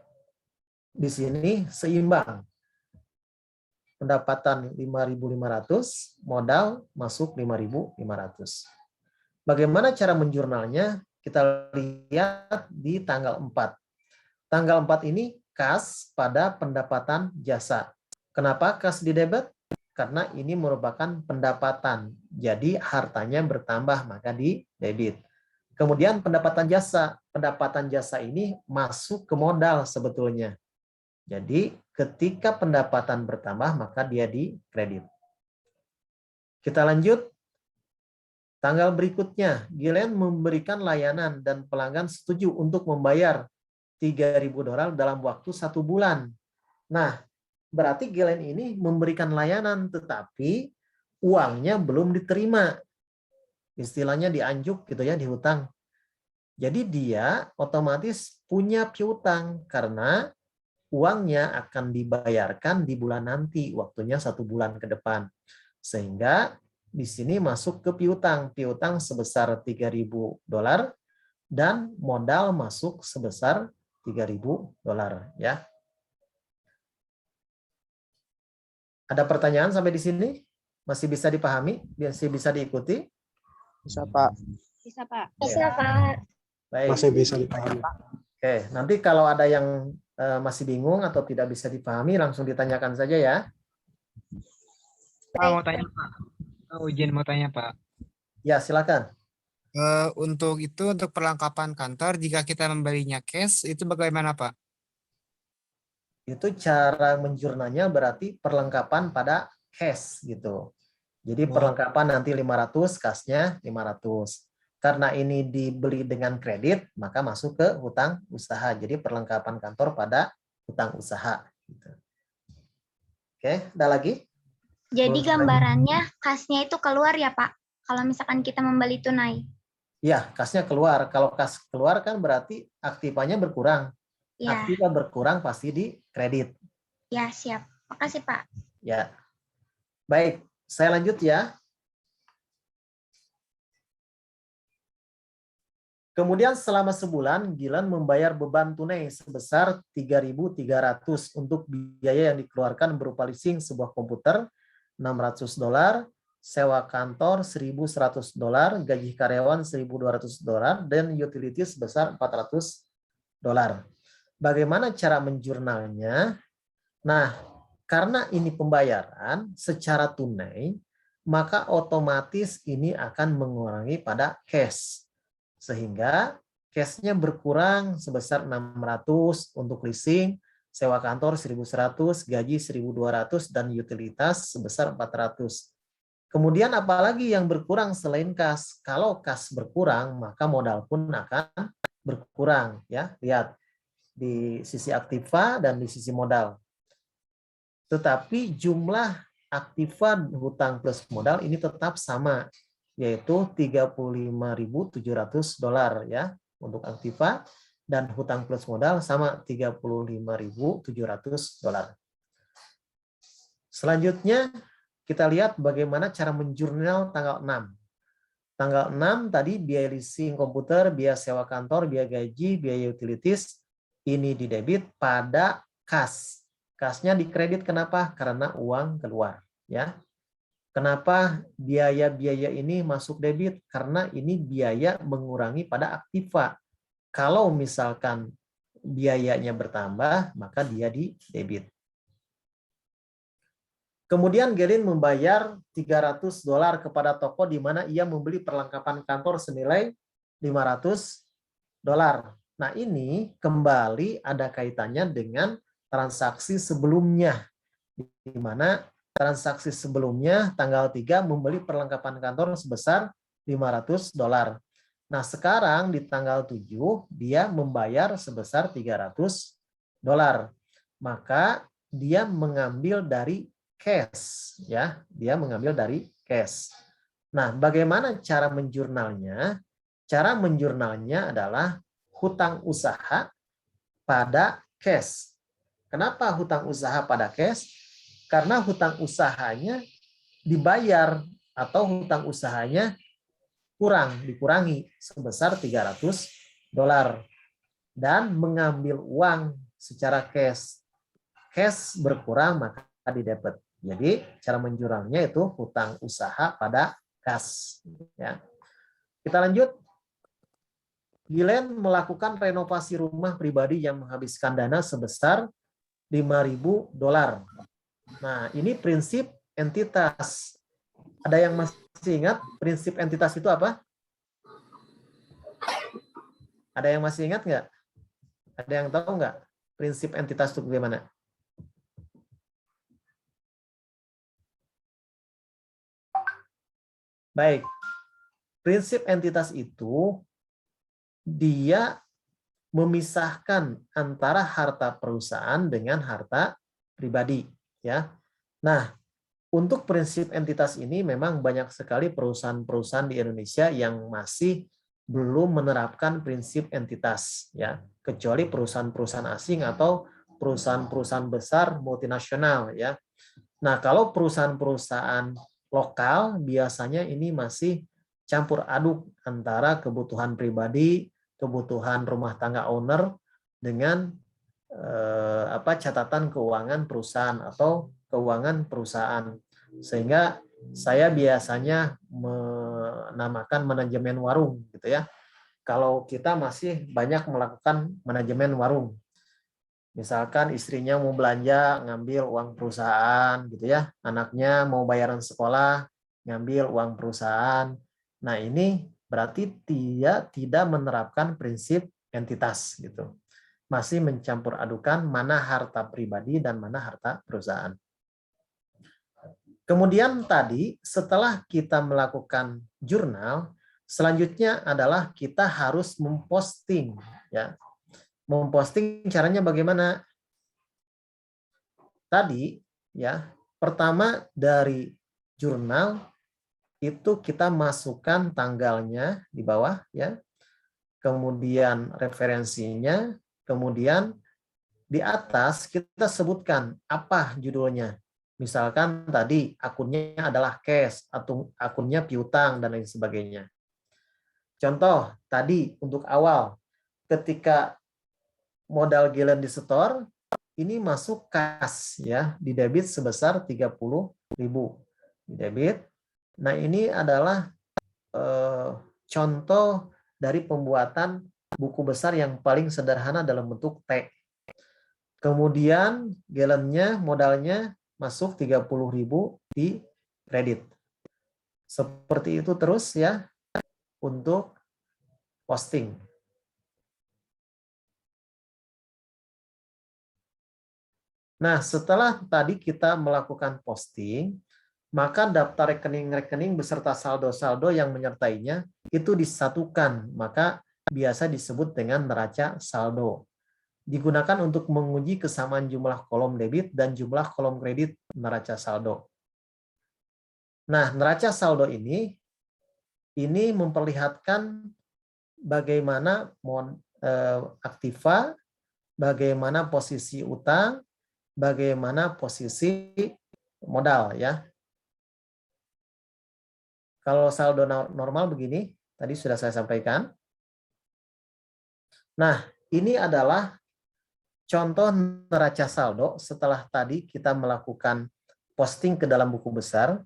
di sini seimbang. Pendapatan 5.500, modal masuk 5.500. Bagaimana cara menjurnalnya? Kita lihat di tanggal 4. Tanggal 4 ini kas pada pendapatan jasa. Kenapa kas di debit? Karena ini merupakan pendapatan. Jadi hartanya bertambah, maka di debit. Kemudian pendapatan jasa. Pendapatan jasa ini masuk ke modal sebetulnya. Jadi ketika pendapatan bertambah, maka dia di kredit. Kita lanjut. Tanggal berikutnya, Gilen memberikan layanan dan pelanggan setuju untuk membayar $3.000 dalam waktu 1 bulan. Nah, berarti Gilen ini memberikan layanan, tetapi uangnya belum diterima. Istilahnya dianjuk gitu ya, dihutang. Jadi dia otomatis punya piutang karena uangnya akan dibayarkan di bulan nanti, waktunya 1 bulan ke depan. Sehingga di sini masuk ke piutang. Piutang sebesar $3.000 dan modal masuk sebesar $3.000 ya. Ada pertanyaan sampai di sini? Masih bisa dipahami? Masih bisa diikuti? Bisa, Pak. Bisa, Pak. Bisa, Pak. Baik. Masih bisa dipahami. Oke, nanti kalau ada yang masih bingung atau tidak bisa dipahami, langsung ditanyakan saja ya. Pak, mau tanya, Pak. Izin mau tanya, Pak. Ya, silakan. Untuk perlengkapan kantor, jika kita membelinya cash, itu bagaimana, Pak? Itu cara menjurnalnya berarti perlengkapan pada cash gitu. Jadi perlengkapan nanti 500, kasnya 500. Karena ini dibeli dengan kredit, maka masuk ke hutang usaha. Jadi perlengkapan kantor pada hutang usaha. Gitu. Oke, ada lagi? Jadi gambarannya kasnya itu keluar ya, Pak? kalau misalkan kita membeli tunai. Ya, kasnya keluar. Kalau kas keluar kan berarti aktivanya berkurang. Ya, Aktiva berkurang pasti di kredit. ya siap. Makasih Pak. Ya. Baik, saya lanjut ya. Kemudian selama sebulan, Gilan membayar beban tunai sebesar 3.300 untuk biaya yang dikeluarkan berupa leasing sebuah komputer $600, sewa kantor $1.100, gaji karyawan $1.200, dan utilities sebesar $400. Bagaimana cara menjurnalnya? Nah, karena ini pembayaran secara tunai, maka otomatis ini akan mengurangi pada cash. Sehingga cash-nya berkurang sebesar 600 untuk leasing, sewa kantor 1.100, gaji 1.200, dan utilitas sebesar 400. Kemudian apalagi yang berkurang selain kas? Kalau kas berkurang, maka modal pun akan berkurang. Ya, lihat di sisi aktiva dan di sisi modal. Tetapi jumlah aktiva hutang plus modal ini tetap sama, yaitu $35.700 ya untuk aktiva, dan hutang plus modal sama $35.700. Selanjutnya kita lihat bagaimana cara menjurnal tanggal 6. Tanggal 6 tadi biaya leasing komputer, biaya sewa kantor, biaya gaji, biaya utilities ini didebit pada kas. Kasnya dikredit kenapa? Karena uang keluar ya. Kenapa biaya-biaya ini masuk debit? Karena ini biaya mengurangi pada aktiva. Kalau misalkan biayanya bertambah, maka dia di debit. Kemudian Gelin membayar $300 kepada toko di mana ia membeli perlengkapan kantor senilai $500. Nah, ini kembali ada kaitannya dengan transaksi sebelumnya, di mana transaksi sebelumnya tanggal 3 membeli perlengkapan kantor sebesar $500. Nah, sekarang di tanggal 7 dia membayar sebesar $300. Maka dia mengambil dari cash ya, dia mengambil dari cash. Nah, bagaimana cara menjurnalnya? Cara menjurnalnya adalah hutang usaha pada cash. Kenapa hutang usaha pada cash? Karena hutang usahanya dibayar atau hutang usahanya dikurangi sebesar $300 dan mengambil uang secara cash. Cash berkurang maka didebit. Jadi cara menjurnalnya itu hutang usaha pada kas. Ya. Kita lanjut. Gilen melakukan renovasi rumah pribadi yang menghabiskan dana sebesar $5.000. Nah, ini prinsip entitas. Ada yang masih ingat prinsip entitas itu apa? Ada yang masih ingat nggak? Ada yang tahu nggak prinsip entitas itu bagaimana? Baik, prinsip entitas itu dia memisahkan antara harta perusahaan dengan harta pribadi. Ya, nah untuk prinsip entitas ini memang banyak sekali perusahaan-perusahaan di Indonesia yang masih belum menerapkan prinsip entitas, ya, kecuali perusahaan-perusahaan asing atau perusahaan-perusahaan besar multinasional, ya. Nah, kalau perusahaan-perusahaan lokal biasanya ini masih campur aduk antara kebutuhan pribadi, kebutuhan rumah tangga owner dengan catatan keuangan perusahaan atau keuangan perusahaan. Sehingga saya biasanya menamakan manajemen warung gitu ya. Kalau kita masih banyak melakukan manajemen warung. Misalkan istrinya mau belanja ngambil uang perusahaan gitu ya. Anaknya mau bayaran sekolah ngambil uang perusahaan. Nah, ini berarti dia tidak menerapkan prinsip entitas gitu. Masih mencampur adukan mana harta pribadi dan mana harta perusahaan. Kemudian tadi setelah kita melakukan jurnal, selanjutnya adalah kita harus memposting, ya. Memposting caranya bagaimana? Tadi ya, pertama dari jurnal itu kita masukkan tanggalnya di bawah ya. Kemudian referensinya, kemudian di atas kita sebutkan apa judulnya. Misalkan tadi akunnya adalah cash atau akunnya piutang dan lain sebagainya. Contoh tadi untuk awal ketika modal Galen disetor ini masuk kas ya, di debit sebesar 30.000 di debit. Nah, ini adalah contoh dari pembuatan buku besar yang paling sederhana dalam bentuk T. Kemudian galennya modalnya masuk 30.000 di kredit. Seperti itu terus ya untuk posting. Nah, setelah tadi kita melakukan posting, maka daftar rekening-rekening beserta saldo-saldo yang menyertainya itu disatukan, maka biasa disebut dengan neraca saldo. Digunakan untuk menguji kesamaan jumlah kolom debit dan jumlah kolom kredit neraca saldo. Nah, neraca saldo ini memperlihatkan bagaimana aktiva, bagaimana posisi utang, bagaimana posisi modal ya. Kalau saldo normal begini, tadi sudah saya sampaikan. Nah, ini adalah contoh neraca saldo setelah tadi kita melakukan posting ke dalam buku besar.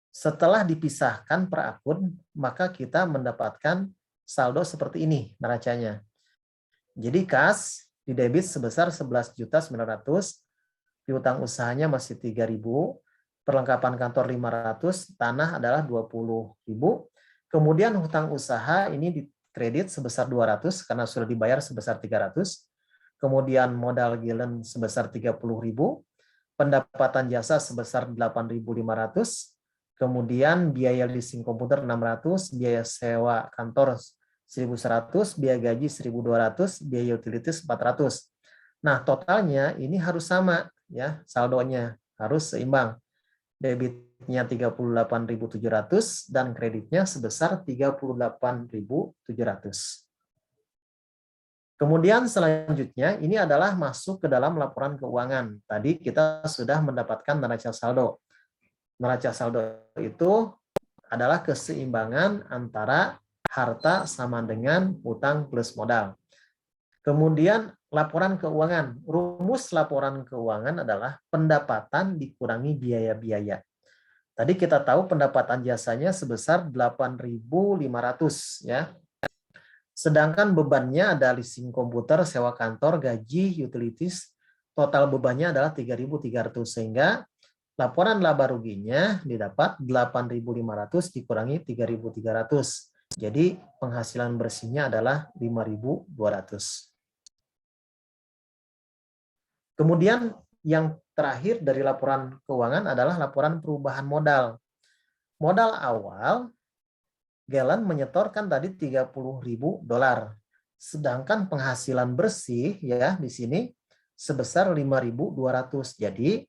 Setelah dipisahkan per akun, maka kita mendapatkan saldo seperti ini neracanya. Jadi kas di debit sebesar 11.900.000, piutang usahanya masih 3.000, perlengkapan kantor 500, tanah adalah 20.000. Kemudian hutang usaha ini di kredit sebesar 200 karena sudah dibayar sebesar 300. Kemudian modal Galen sebesar 30.000, pendapatan jasa sebesar 8.500, kemudian biaya leasing komputer 600, biaya sewa kantor 1.100, biaya gaji 1.200, biaya utilities 400. Nah, totalnya ini harus sama ya, saldonya harus seimbang. Debitnya 38.700 dan kreditnya sebesar 38.700. Kemudian selanjutnya ini adalah masuk ke dalam laporan keuangan. Tadi kita sudah mendapatkan neraca saldo. Neraca saldo itu adalah keseimbangan antara harta sama dengan utang plus modal. Kemudian laporan keuangan. Rumus laporan keuangan adalah pendapatan dikurangi biaya-biaya. Tadi kita tahu pendapatan jasanya sebesar 8.500 ya. Sedangkan bebannya ada leasing komputer, sewa kantor, gaji, utilities. Total bebannya adalah 3.300 sehingga laporan laba ruginya didapat 8.500 dikurangi 3.300. Jadi penghasilan bersihnya adalah 5.200. Kemudian yang terakhir dari laporan keuangan adalah laporan perubahan modal. Modal awal Galen menyetorkan tadi $30.000. Sedangkan penghasilan bersih ya di sini sebesar 5.200. Jadi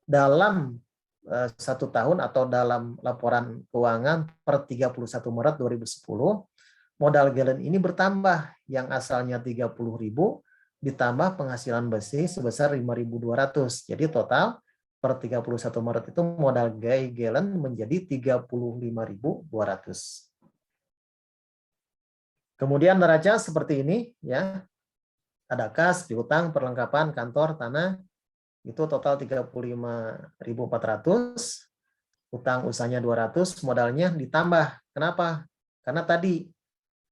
dalam 1 tahun atau dalam laporan keuangan per 31 Maret 2010, modal Galen ini bertambah, yang asalnya 30.000 ditambah penghasilan bersih sebesar 5.200. Jadi total per 31 Maret itu modal Galen menjadi 35.200. Kemudian neraca seperti ini ya. Ada kas, piutang, perlengkapan kantor, tanah. Itu total 35.400. Utang usahanya 200, modalnya ditambah. Kenapa? Karena tadi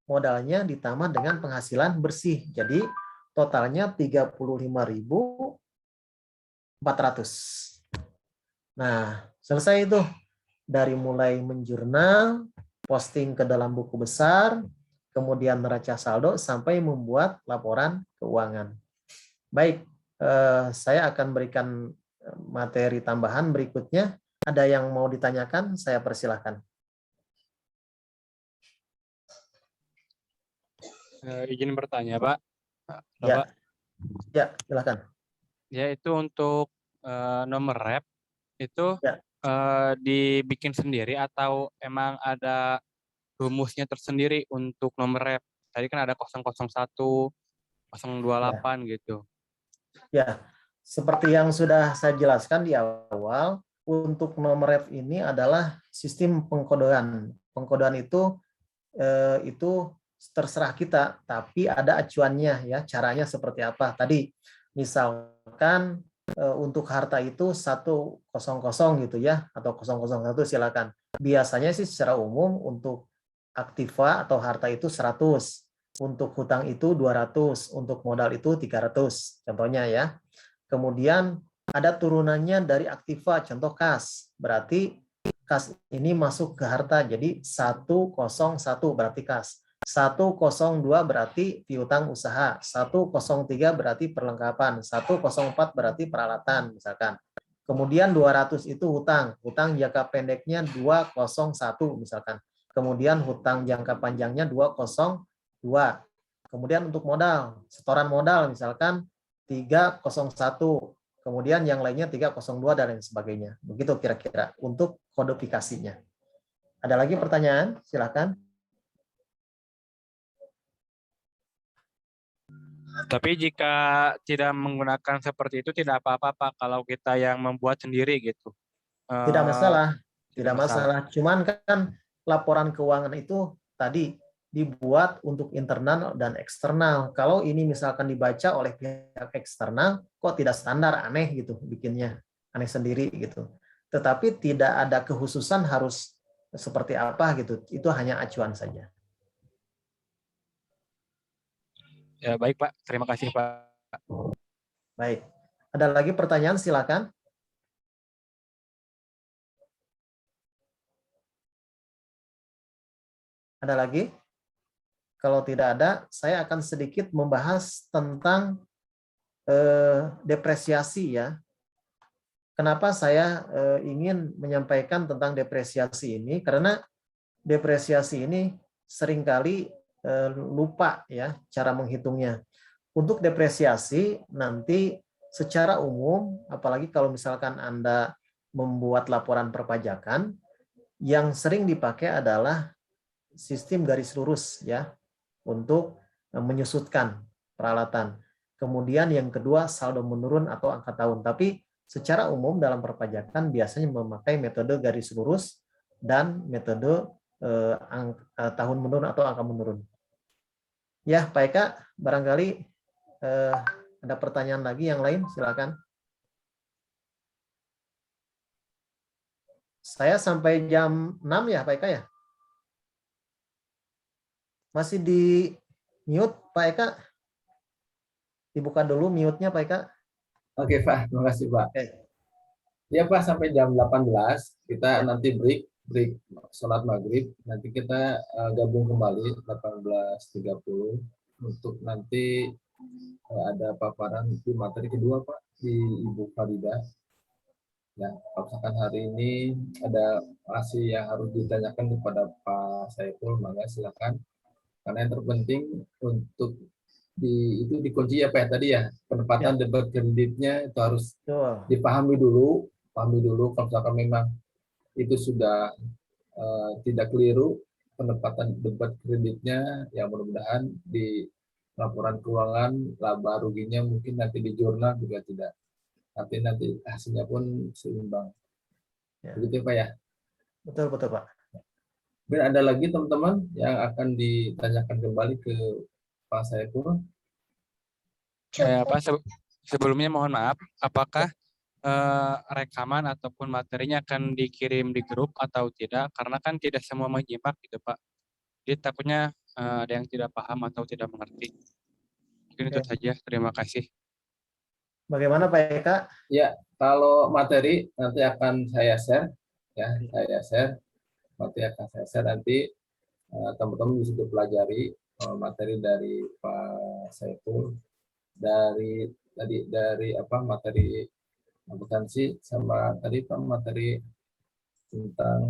modalnya ditambah dengan penghasilan bersih. Jadi totalnya 35.400. Nah, selesai itu. Dari mulai menjurnal, posting ke dalam buku besar, kemudian neraca saldo, sampai membuat laporan keuangan. Baik, saya akan berikan materi tambahan berikutnya. Ada yang mau ditanyakan? Saya persilahkan. Izin bertanya, Pak. Ya, ya silakan. Ya, itu untuk nomor rep itu ya. dibikin sendiri atau emang ada rumusnya tersendiri untuk nomor rep? Tadi kan ada 001, Ya. 028 gitu. Ya, seperti yang sudah saya jelaskan di awal, untuk nomor ref ini adalah sistem pengkodean. Pengkodean itu terserah kita, tapi ada acuannya ya, caranya seperti apa. Tadi misalkan untuk harta itu 100 gitu ya, atau 001 silakan. Biasanya sih secara umum untuk aktiva atau harta itu 100. Untuk hutang itu 200, untuk modal itu 300, contohnya ya. Kemudian ada turunannya dari aktiva, contoh kas. Berarti kas ini masuk ke harta, jadi 101 berarti kas. 102 berarti piutang usaha, 103 berarti perlengkapan, 104 berarti peralatan misalkan. Kemudian 200 itu hutang jangka pendeknya 201 misalkan. Kemudian hutang jangka panjangnya 202. Kemudian untuk modal, setoran modal misalkan 301. Kemudian yang lainnya 302 dan lain sebagainya. Begitu kira-kira untuk kodifikasinya. Ada lagi pertanyaan? Silakan. Tapi jika tidak menggunakan seperti itu tidak apa-apa Pak kalau kita yang membuat sendiri gitu. Tidak masalah. Tidak masalah. Cuman kan laporan keuangan itu tadi dibuat untuk internal dan eksternal. Kalau ini misalkan dibaca oleh pihak eksternal, kok tidak standar, aneh gitu bikinnya. Aneh sendiri gitu. Tetapi tidak ada kekhususan harus seperti apa gitu. Itu hanya acuan saja. Ya baik Pak, terima kasih Pak. Baik. Ada lagi pertanyaan, silakan. Ada lagi? Kalau tidak ada, saya akan sedikit membahas tentang depresiasi ya. Kenapa saya ingin menyampaikan tentang depresiasi ini? Karena depresiasi ini seringkali lupa ya cara menghitungnya. Untuk depresiasi nanti secara umum, apalagi kalau misalkan Anda membuat laporan perpajakan, yang sering dipakai adalah sistem garis lurus ya untuk menyusutkan peralatan. Kemudian yang kedua saldo menurun atau angka tahun. Tapi secara umum dalam perpajakan biasanya memakai metode garis lurus dan metode tahun menurun atau angka menurun. Ya, Pak Eka, barangkali ada pertanyaan lagi yang lain, silakan. Saya sampai jam 6 ya, Pak Eka ya? Masih di mute, Pak Eka? Dibuka dulu mute-nya, Pak Eka. Oke, Pak. Terima kasih, Pak. Oke. Ya, Pak, sampai jam 18. Kita nanti break sholat maghrib. Nanti kita gabung kembali 18.30 untuk nanti ada paparan di materi kedua, Pak, di Ibu Farida. Ya, kalau misalkan hari ini ada masih yang harus ditanyakan kepada Pak Saiful, maka silakan. Karena yang terpenting untuk itu dikunci ya Pak tadi ya, penempatan debat kreditnya itu harus dipahami dulu, kalau misalkan memang itu sudah tidak keliru penempatan debat kreditnya, yang mudah-mudahan di laporan keuangan laba ruginya mungkin nanti di jurnal juga tidak, tapi nanti hasilnya pun seimbang. Ya. Begitu Pak ya? Betul Pak. Dan ada lagi teman-teman yang akan ditanyakan kembali ke Pak Saiful. Pak, sebelumnya mohon maaf, apakah rekaman ataupun materinya akan dikirim di grup atau tidak? Karena kan tidak semua menyimak gitu Pak. Jadi takutnya ada yang tidak paham atau tidak mengerti. Mungkin itu saja. Terima kasih. Bagaimana Pak Eka? Ya, kalau materi nanti akan saya share, ya, saya share. Nanti teman-teman bisa pelajari materi dari Pak Saiful, dari materi akuntansi sama tadi Pak materi tentang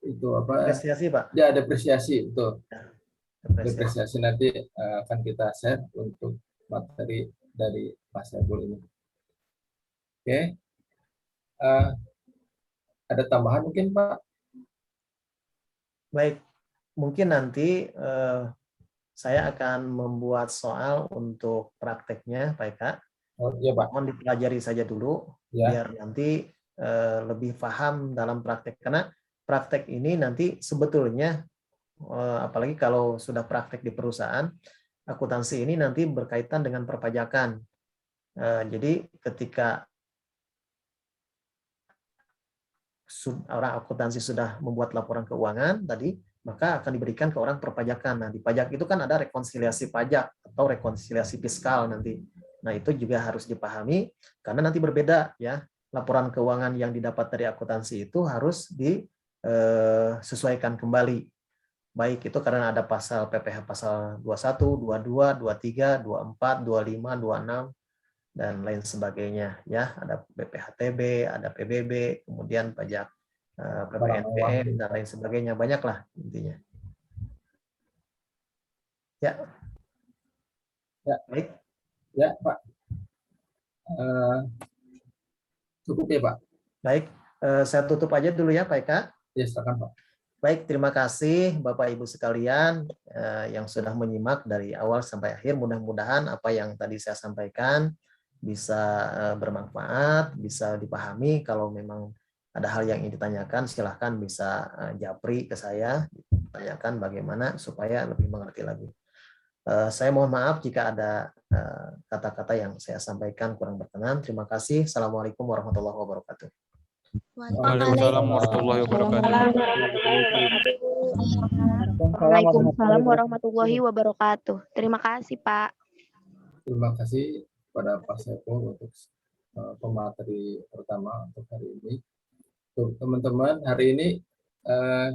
itu apa? Depresiasi Pak. Ya, depresiasi itu. Depresiasi nanti akan kita share untuk materi dari Pak Saiful ini. Oke. Ada tambahan mungkin Pak? Baik, mungkin nanti saya akan membuat soal untuk prakteknya, Pak Eka. Oh iya Pak. Mohon dipelajari saja dulu, Ya. biar nanti lebih paham dalam praktek. Karena praktek ini nanti sebetulnya, apalagi kalau sudah praktek di perusahaan, akuntansi ini nanti berkaitan dengan perpajakan. Jadi ketika orang akuntansi sudah membuat laporan keuangan tadi, maka akan diberikan ke orang perpajakan. Nah, di pajak itu kan ada rekonsiliasi pajak atau rekonsiliasi fiskal nanti. Nah, itu juga harus dipahami karena nanti berbeda ya. Laporan keuangan yang didapat dari akuntansi itu harus disesuaikan kembali. Baik itu karena ada pasal PPh pasal 21, 22, 23, 24, 25, 26 dan lain sebagainya ya. Ada BPHTB, ada PBB, kemudian pajak PPNBM dan lain sebagainya, banyaklah intinya. Ya. Ya. Baik. Ya, Pak. Cukup ya, Pak. Baik, saya tutup aja dulu ya, Pak Eka. Ya, silakan, Pak. Baik, terima kasih Bapak Ibu sekalian yang sudah menyimak dari awal sampai akhir. Mudah-mudahan apa yang tadi saya sampaikan bisa bermanfaat, bisa dipahami. Kalau memang ada hal yang ingin ditanyakan, silahkan bisa japri ke saya, tanyakan bagaimana supaya lebih mengerti lagi. Saya mohon maaf jika ada kata-kata yang saya sampaikan kurang berkenan. Terima kasih. Assalamualaikum warahmatullahi wabarakatuh. Waalaikumsalam warahmatullahi wabarakatuh. Waalaikumsalam warahmatullahi wabarakatuh. Terima kasih, Pak. Terima kasih kepada Pak Saiful untuk pemateri pertama untuk hari ini. Teman-teman, hari ini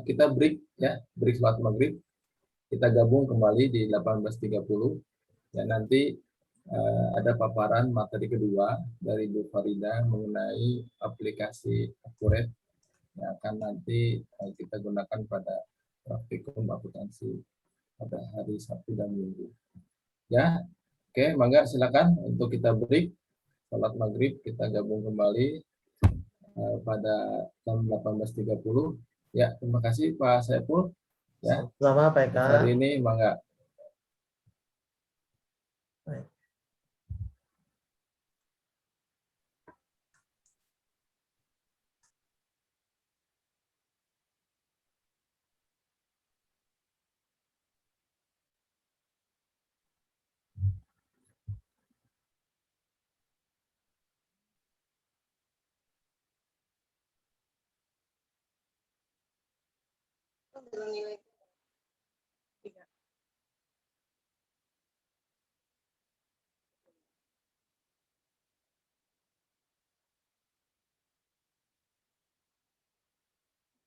kita break ya, break sholat maghrib. Kita gabung kembali di 18.30. Ya, nanti ada paparan materi kedua dari Bu Farida mengenai aplikasi Accurate yang akan nanti kita gunakan pada praktikum akuntansi pada hari Sabtu dan Minggu. Ya, oke, mangga silakan untuk kita break sholat maghrib, kita gabung kembali pada jam 18.30. Ya, terima kasih Pak Saiful. Ya, selamat Pak Eka. Hari ini mangga. Baik.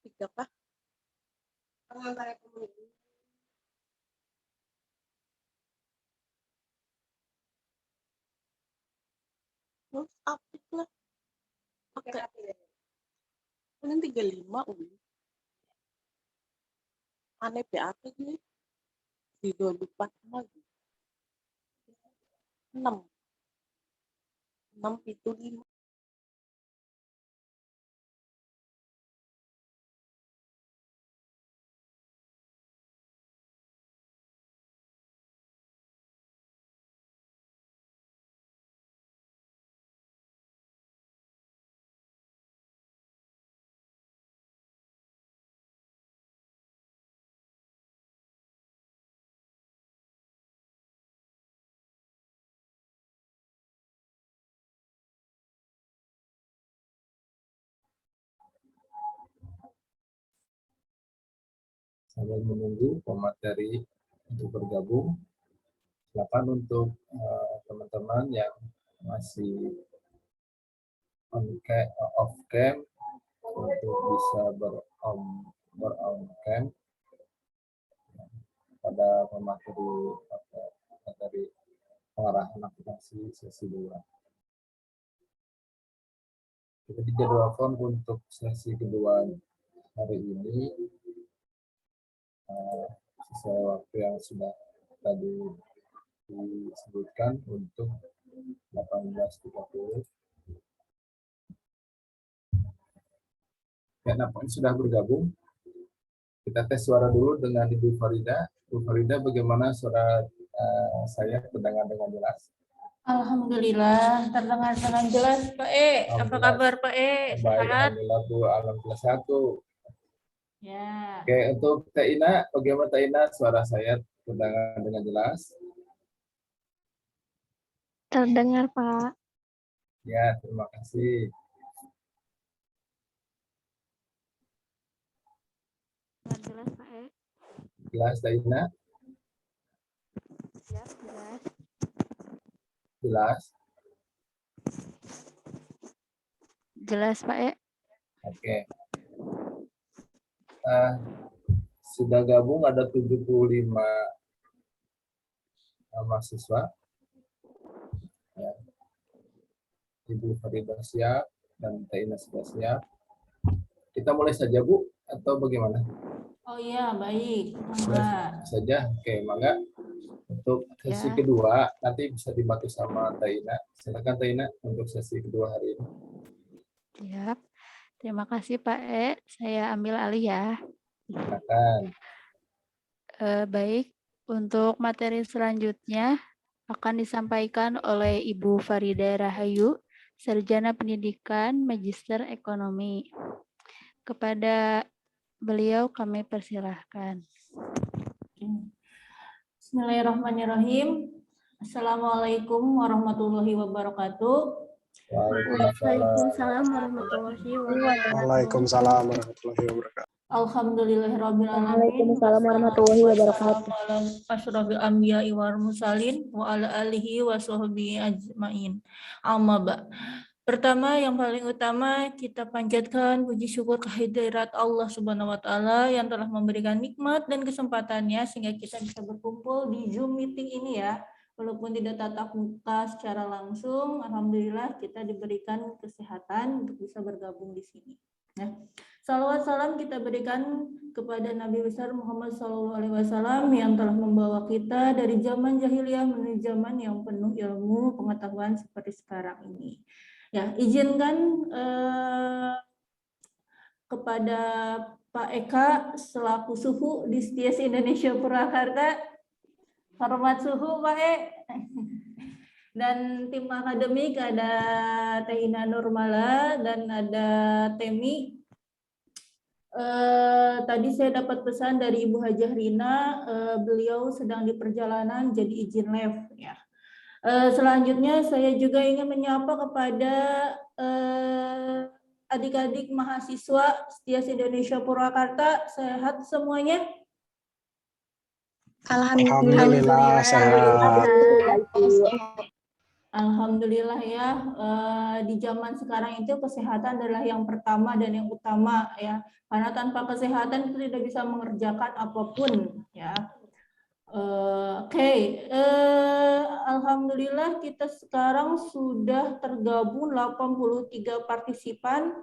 Tiga Pak. Terus apik lah. Oke. Paling 35 udah. Aneh PAT gue. Di 24 lagi. 6 itu 5. Sambil menunggu pemateri untuk bergabung, silakan untuk teman-teman yang masih off cam untuk bisa on cam pada materi pengarahan aplikasi sesi 2. Kita dijadwalkan untuk sesi kedua hari ini sesuai waktu yang sudah tadi disebutkan untuk 18.30. Ya, nampaknya sudah bergabung. Kita tes suara dulu dengan Ibu Farida. Ibu Farida, bagaimana suara saya terdengar dengan jelas? Alhamdulillah, terdengar dengan jelas, Pak E. Apa Alhamdulillah. kabar, Pak E? Baik, Sehat? alhamdulillah Bu. Alhamdulillah sehat Bu. Ya. Oke, untuk Teh Ina, bagaimana Teh Ina? Suara saya terdengar dengan jelas? Terdengar, Pak. Ya, terima kasih. Jelas, Pak E. Jelas Teh Ina? Jelas, jelas. Jelas? Jelas, Pak E. Oke. Sudah gabung ada 75 mahasiswa. Ya. Ibu Farida siap dan Teh Ina sudah siap. Kita mulai saja Bu, atau bagaimana? Oh iya, baik. Mulai saja. Oke, mangga. Untuk sesi Ya. kedua nanti bisa dibantu sama Teh Ina. Silakan Teh Ina untuk sesi kedua hari ini. Siap. Terima kasih, Pak E. Saya ambil alih ya. Silakan. Baik, untuk materi selanjutnya akan disampaikan oleh Ibu Farida Rahayu, Sarjana Pendidikan Magister Ekonomi. Kepada beliau kami persilahkan. Bismillahirrahmanirrahim. Assalamualaikum warahmatullahi wabarakatuh. Waalaikumsalam warahmatullahi wabarakatuh. Waalaikumsalam warahmatullahi wabarakatuh. Alhamdulillahirrabbilalamin. Waalaikumsalam warahmatullahi wabarakatuh. Asyrafil anbiya'i wal mursalin wa ala alihi wa sahbihi ajmain. Amma ba'. Pertama, yang paling utama kita panjatkan puji syukur kehadirat Allah Subhanahu wa taala yang telah memberikan nikmat dan kesempatannya sehingga kita bisa berkumpul di Zoom meeting ini ya. Walaupun tidak tatap muka secara langsung, alhamdulillah kita diberikan kesehatan untuk bisa bergabung di sini. Nah, salawat salam kita berikan kepada Nabi besar Muhammad SAW yang telah membawa kita dari zaman jahiliyah menuju zaman yang penuh ilmu pengetahuan seperti sekarang ini. Ya, izinkan kepada Pak Eka selaku suhu di STIAS Indonesia Purwakarta, hormat suhu Pak E. Dan tim akademik ada Teh Ina Nurmala dan ada Temi. Tadi saya dapat pesan dari Ibu Hajah Rina, beliau sedang di perjalanan jadi izin live ya. Selanjutnya saya juga ingin menyapa kepada adik-adik mahasiswa STIAS Indonesia Purwakarta, sehat semuanya? Alhamdulillah sehat. Alhamdulillah ya, di zaman sekarang itu kesehatan adalah yang pertama dan yang utama ya, karena tanpa kesehatan kita tidak bisa mengerjakan apapun ya. Alhamdulillah kita sekarang sudah tergabung 83 partisipan,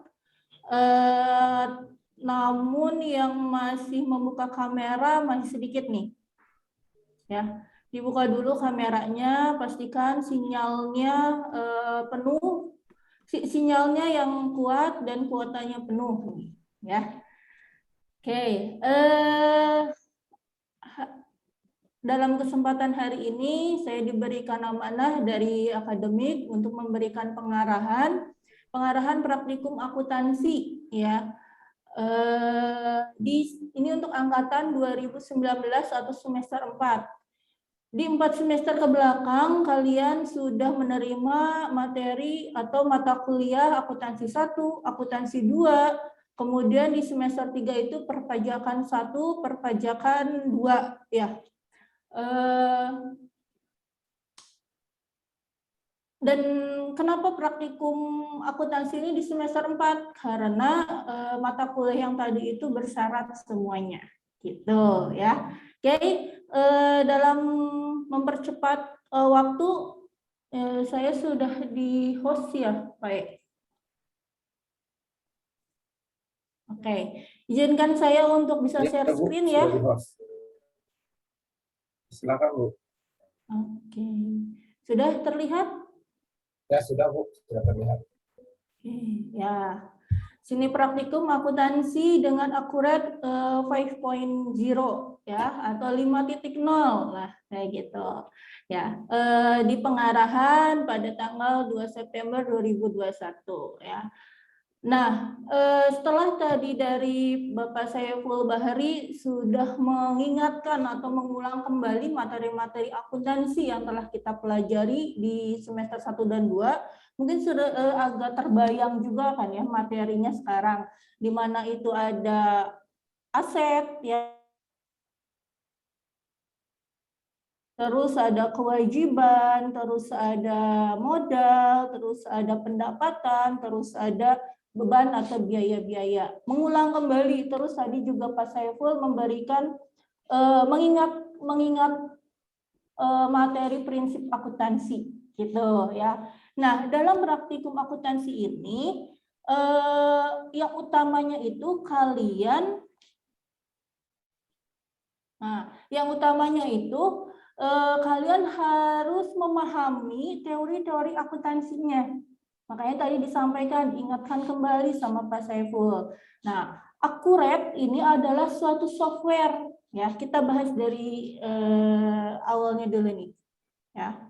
namun yang masih membuka kamera masih sedikit nih ya. Dibuka dulu kameranya, pastikan sinyalnya penuh, sinyalnya yang kuat dan kuotanya penuh ya. Dalam kesempatan hari ini saya diberikan amanah dari akademik untuk memberikan pengarahan praktikum akuntansi ya. Ini untuk angkatan 2019 atau semester 4. Di 4 semester ke belakang kalian sudah menerima materi atau mata kuliah akuntansi 1, akuntansi 2, kemudian di semester 3 itu perpajakan 1, perpajakan 2 ya. Dan kenapa praktikum akuntansi ini di semester 4? Karena mata kuliah yang tadi itu bersyarat semuanya, gitu ya. Oke, dalam mempercepat waktu, saya sudah di host ya, Pak. Oke, izinkan saya untuk bisa share screen ya. Silakan Bu. Oke, sudah terlihat? Ya sudah Bu, sudah terlihat. Oke, ya. Seni praktikum akuntansi dengan akurat 5.0 ya atau 5.0 lah kayak gitu ya, di pengarahan pada tanggal 2 September 2021 ya. Nah, setelah tadi dari Bapak Saiful Bahri sudah mengingatkan atau mengulang kembali materi-materi akuntansi yang telah kita pelajari di semester 1 dan 2, mungkin sudah agak terbayang juga kan ya materinya sekarang, di mana itu ada aset ya, terus ada kewajiban, terus ada modal, terus ada pendapatan, terus ada beban atau biaya-biaya. Mengulang kembali, terus tadi juga Pak Saiful memberikan mengingat materi prinsip akuntansi gitu ya. Nah, dalam praktikum akuntansi ini yang utamanya itu kalian kalian harus memahami teori-teori akuntansinya. Makanya tadi disampaikan, ingatkan kembali sama Pak Saiful. Nah, Akurat ini adalah suatu software. Ya, kita bahas dari awalnya dulu nih. Ya,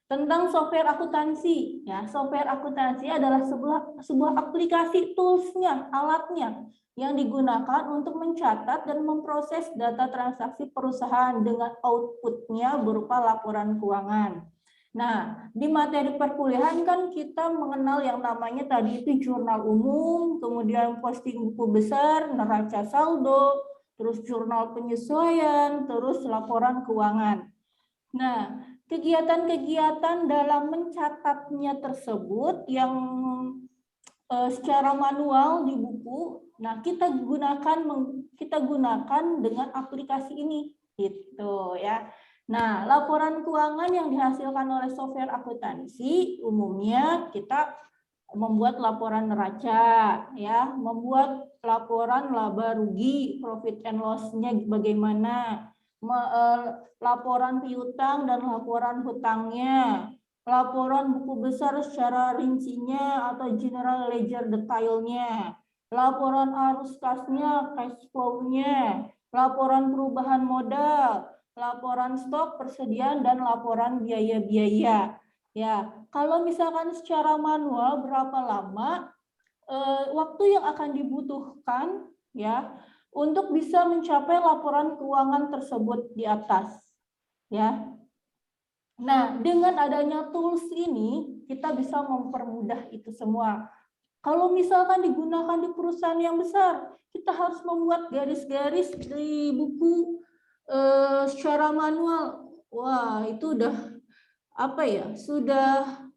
tentang software akuntansi. Ya, software akuntansi adalah sebuah aplikasi toolsnya, alatnya yang digunakan untuk mencatat dan memproses data transaksi perusahaan dengan outputnya berupa laporan keuangan. Nah, di materi perkuliahan kan kita mengenal yang namanya tadi itu jurnal umum, kemudian posting buku besar, neraca saldo, terus jurnal penyesuaian, terus laporan keuangan. Nah, kegiatan-kegiatan dalam mencatatnya tersebut yang secara manual di buku, nah kita gunakan dengan aplikasi ini, gitu ya. Nah, laporan keuangan yang dihasilkan oleh software akuntansi umumnya kita membuat laporan neraca, ya, membuat laporan laba rugi, profit and loss-nya bagaimana, laporan piutang dan laporan hutangnya, laporan buku besar secara rincinya atau general ledger detailnya, laporan arus kasnya, cash flow-nya, laporan perubahan modal, laporan stok persediaan dan laporan biaya-biaya. Ya, kalau misalkan secara manual berapa lama waktu yang akan dibutuhkan ya untuk bisa mencapai laporan keuangan tersebut di atas. Ya. Nah, dengan adanya tools ini kita bisa mempermudah itu semua. Kalau misalkan digunakan di perusahaan yang besar, kita harus membuat garis-garis di buku secara manual. Wah, itu udah apa ya? Sudah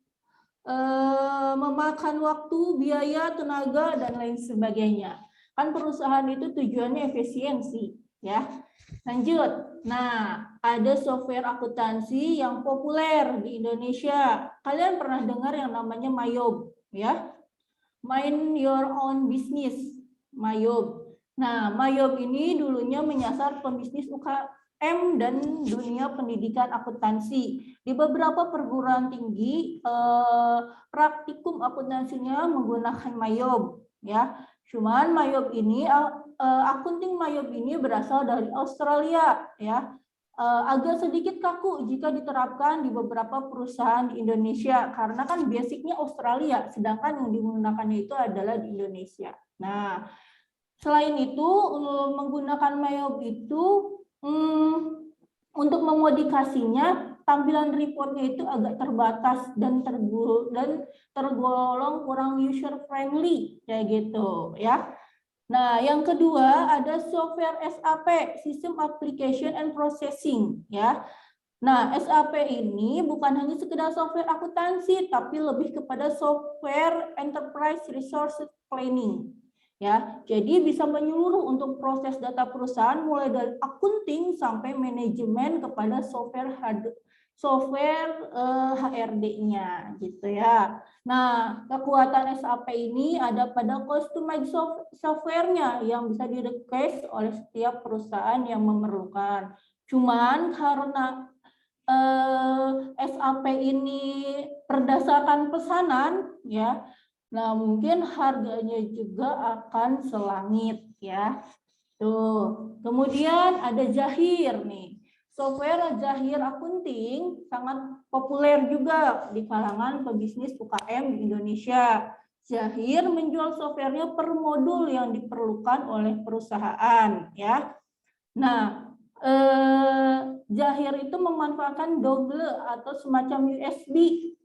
memakan waktu, biaya, tenaga dan lain sebagainya. Kan perusahaan itu tujuannya efisiensi, ya. Lanjut. Nah, ada software akuntansi yang populer di Indonesia. Kalian pernah dengar yang namanya Mayob, ya? Mind Your Own Business, Mayob. Nah, Mayob ini dulunya menyasar pembisnis UKM dan dunia pendidikan akuntansi. Di beberapa perguruan tinggi, praktikum akuntansinya menggunakan Mayob, ya. Cuman Mayob ini, akunting Mayob ini berasal dari Australia, ya. Agak sedikit kaku jika diterapkan di beberapa perusahaan di Indonesia karena kan basicnya Australia, sedangkan yang digunakannya itu adalah di Indonesia. Nah, selain itu menggunakan Mayob itu untuk memodifikasinya, tampilan reportnya itu agak terbatas dan tergolong kurang user friendly kayak gitu ya. Nah, yang kedua ada software SAP, System Application and Processing ya. Nah, SAP ini bukan hanya sekedar software akuntansi tapi lebih kepada software enterprise resource planning. Ya, jadi bisa menyeluruh untuk proses data perusahaan mulai dari akunting sampai manajemen kepada software HRD-nya gitu ya. Nah, kekuatan SAP ini ada pada customized software-nya yang bisa di-request oleh setiap perusahaan yang memerlukan. Cuman karena SAP ini berdasarkan pesanan ya. Nah, mungkin harganya juga akan selangit ya. Tuh. Kemudian ada Zahir nih. Software Zahir Accounting sangat populer juga di kalangan pebisnis UKM di Indonesia. Zahir menjual softwarenya per modul yang diperlukan oleh perusahaan ya. Nah, Zahir itu memanfaatkan dongle atau semacam USB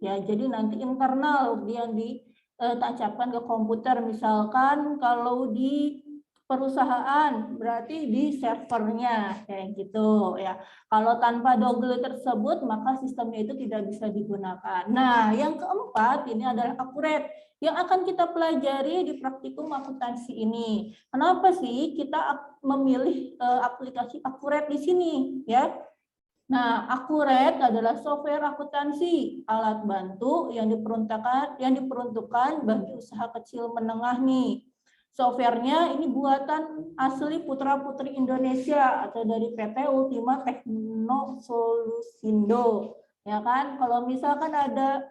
ya. Jadi nanti internal yang ditancapkan ke komputer. Misalkan kalau di perusahaan berarti di servernya kayak gitu ya. Kalau tanpa dongle tersebut maka sistemnya itu tidak bisa digunakan. Nah, yang keempat ini adalah Accurate yang akan kita pelajari di praktikum akuntansi ini. Kenapa sih kita memilih aplikasi Accurate di sini ya? Nah, Accurate adalah software akuntansi alat bantu yang diperuntukkan bagi usaha kecil menengah nih. Softwarenya ini buatan asli putra-putri Indonesia atau dari PT Ultima Tekno Solusindo, ya kan? Kalau misalkan ada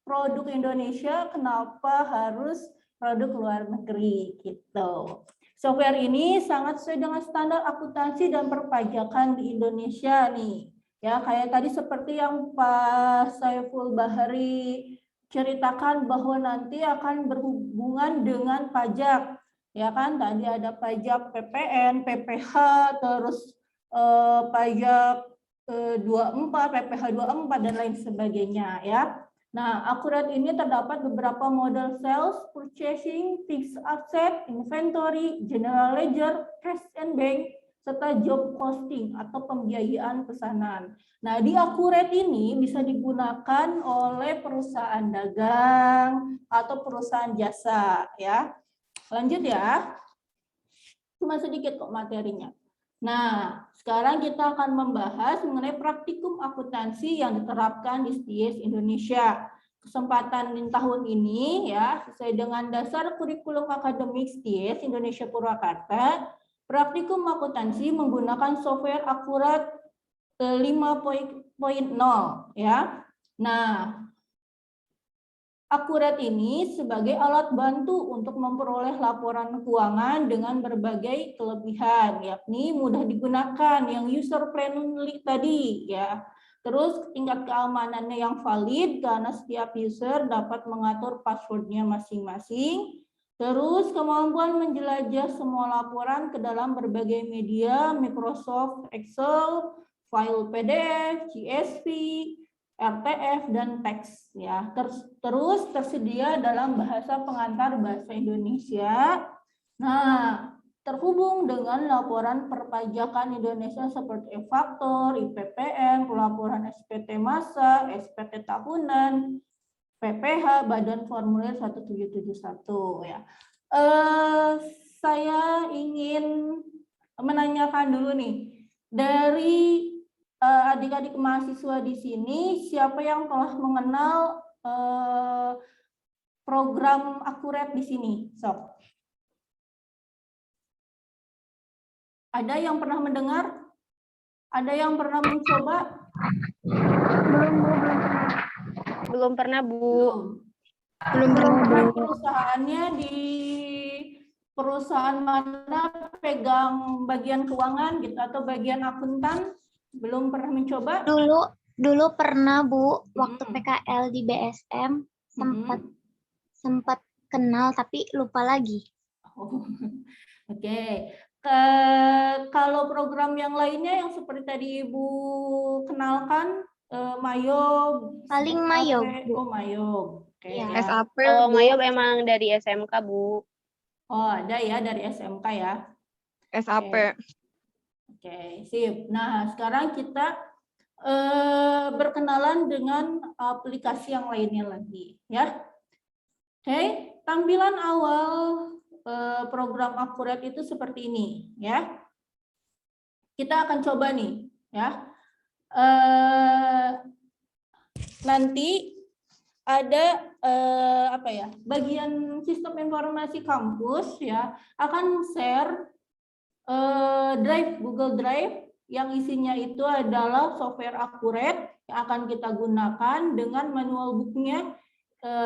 produk Indonesia, kenapa harus produk luar negeri gitu? Software ini sangat sesuai dengan standar akuntansi dan perpajakan di Indonesia nih. Ya, kayak tadi seperti yang Pak Saiful Bahri ceritakan bahwa nanti akan berhubungan dengan pajak, ya kan? Tadi ada pajak PPN, PPH, terus pajak 24, PPH 24 dan lain sebagainya, ya. Nah, Accurate ini terdapat beberapa model sales, purchasing, fixed asset, inventory, general ledger, cash and bank, serta job costing atau pembiayaan pesanan. Nah, di Accurate ini bisa digunakan oleh perusahaan dagang atau perusahaan jasa ya. Lanjut ya. Cuma sedikit kok materinya. Nah, sekarang kita akan membahas mengenai praktikum akuntansi yang diterapkan di STIES Indonesia. Kesempatan di tahun ini ya, sesuai dengan dasar kurikulum akademik STIES Indonesia Purwakarta, praktikum akuntansi menggunakan software Accurate 5.0 ya. Nah, Accurate ini sebagai alat bantu untuk memperoleh laporan keuangan dengan berbagai kelebihan, yakni mudah digunakan, yang user friendly tadi ya. Terus tingkat keamanannya yang valid karena setiap user dapat mengatur passwordnya masing-masing. Terus kemampuan menjelajah semua laporan ke dalam berbagai media, Microsoft Excel, file PDF, CSV, RTF, dan teks ya. Terus tersedia dalam bahasa pengantar bahasa Indonesia. Nah, terhubung dengan laporan perpajakan Indonesia seperti e-faktur, IPPN, pelaporan SPT masa, SPT tahunan, PPH, Badan Formulir 1771 ya. Saya ingin menanyakan dulu nih, dari adik-adik mahasiswa di sini, siapa yang telah mengenal program Accurate di sini? Sok. Ada yang pernah mendengar? Ada yang pernah mencoba? Belum pernah, Bu. Belum pernah. Perusahaannya di perusahaan mana pegang bagian keuangan gitu atau bagian akuntan? Belum pernah mencoba? Dulu pernah, Bu, waktu PKL di BSM sempat kenal tapi lupa lagi. Oh, Oke. Kalau program yang lainnya yang seperti tadi Ibu kenalkan, Mayob, paling Mayob, Bu. Oh, Mayob. Oke. Ya. SAP. Oh, Mayob emang dari SMK, Bu. Oh, ada ya dari SMK ya. SAP. Oke, sip. Nah, sekarang kita berkenalan dengan aplikasi yang lainnya lagi, ya. Oke, tampilan awal program Accurate itu seperti ini, ya. Kita akan coba nih, ya. Nanti ada bagian sistem informasi kampus ya akan share Drive, Google Drive yang isinya itu adalah software Accurate yang akan kita gunakan dengan manual booknya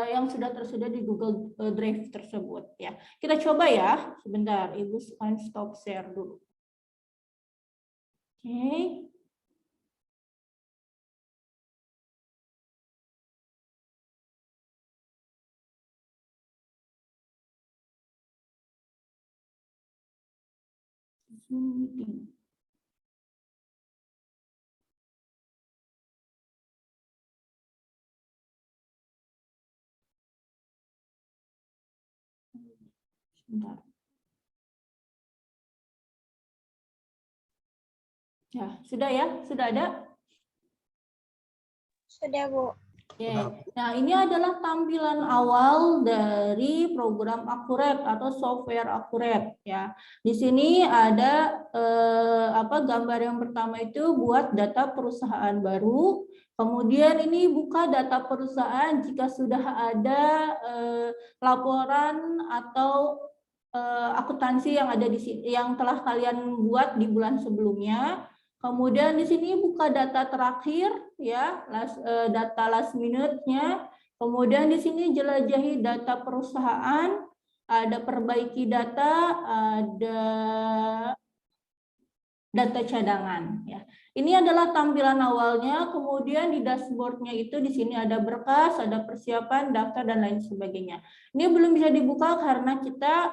yang sudah tersedia di Google Drive tersebut ya. Kita coba ya, sebentar Ibu stop share dulu. Oke. Zoom meeting. Sebentar. Ya, sudah ya? Sudah ada? Sudah, Bu. Oke. Nah, ini adalah tampilan awal dari program Akuret atau software Akuret ya. Di sini ada gambar yang pertama itu buat data perusahaan baru. Kemudian ini buka data perusahaan jika sudah ada laporan atau akuntansi yang ada di sini yang telah kalian buat di bulan sebelumnya. Kemudian di sini buka data terakhir ya, data last minute-nya. Kemudian di sini jelajahi data perusahaan, ada perbaiki data, ada data cadangan ya. Ini adalah tampilan awalnya, kemudian di dashboard-nya itu di sini ada berkas, ada persiapan, daftar dan lain sebagainya. Ini belum bisa dibuka karena kita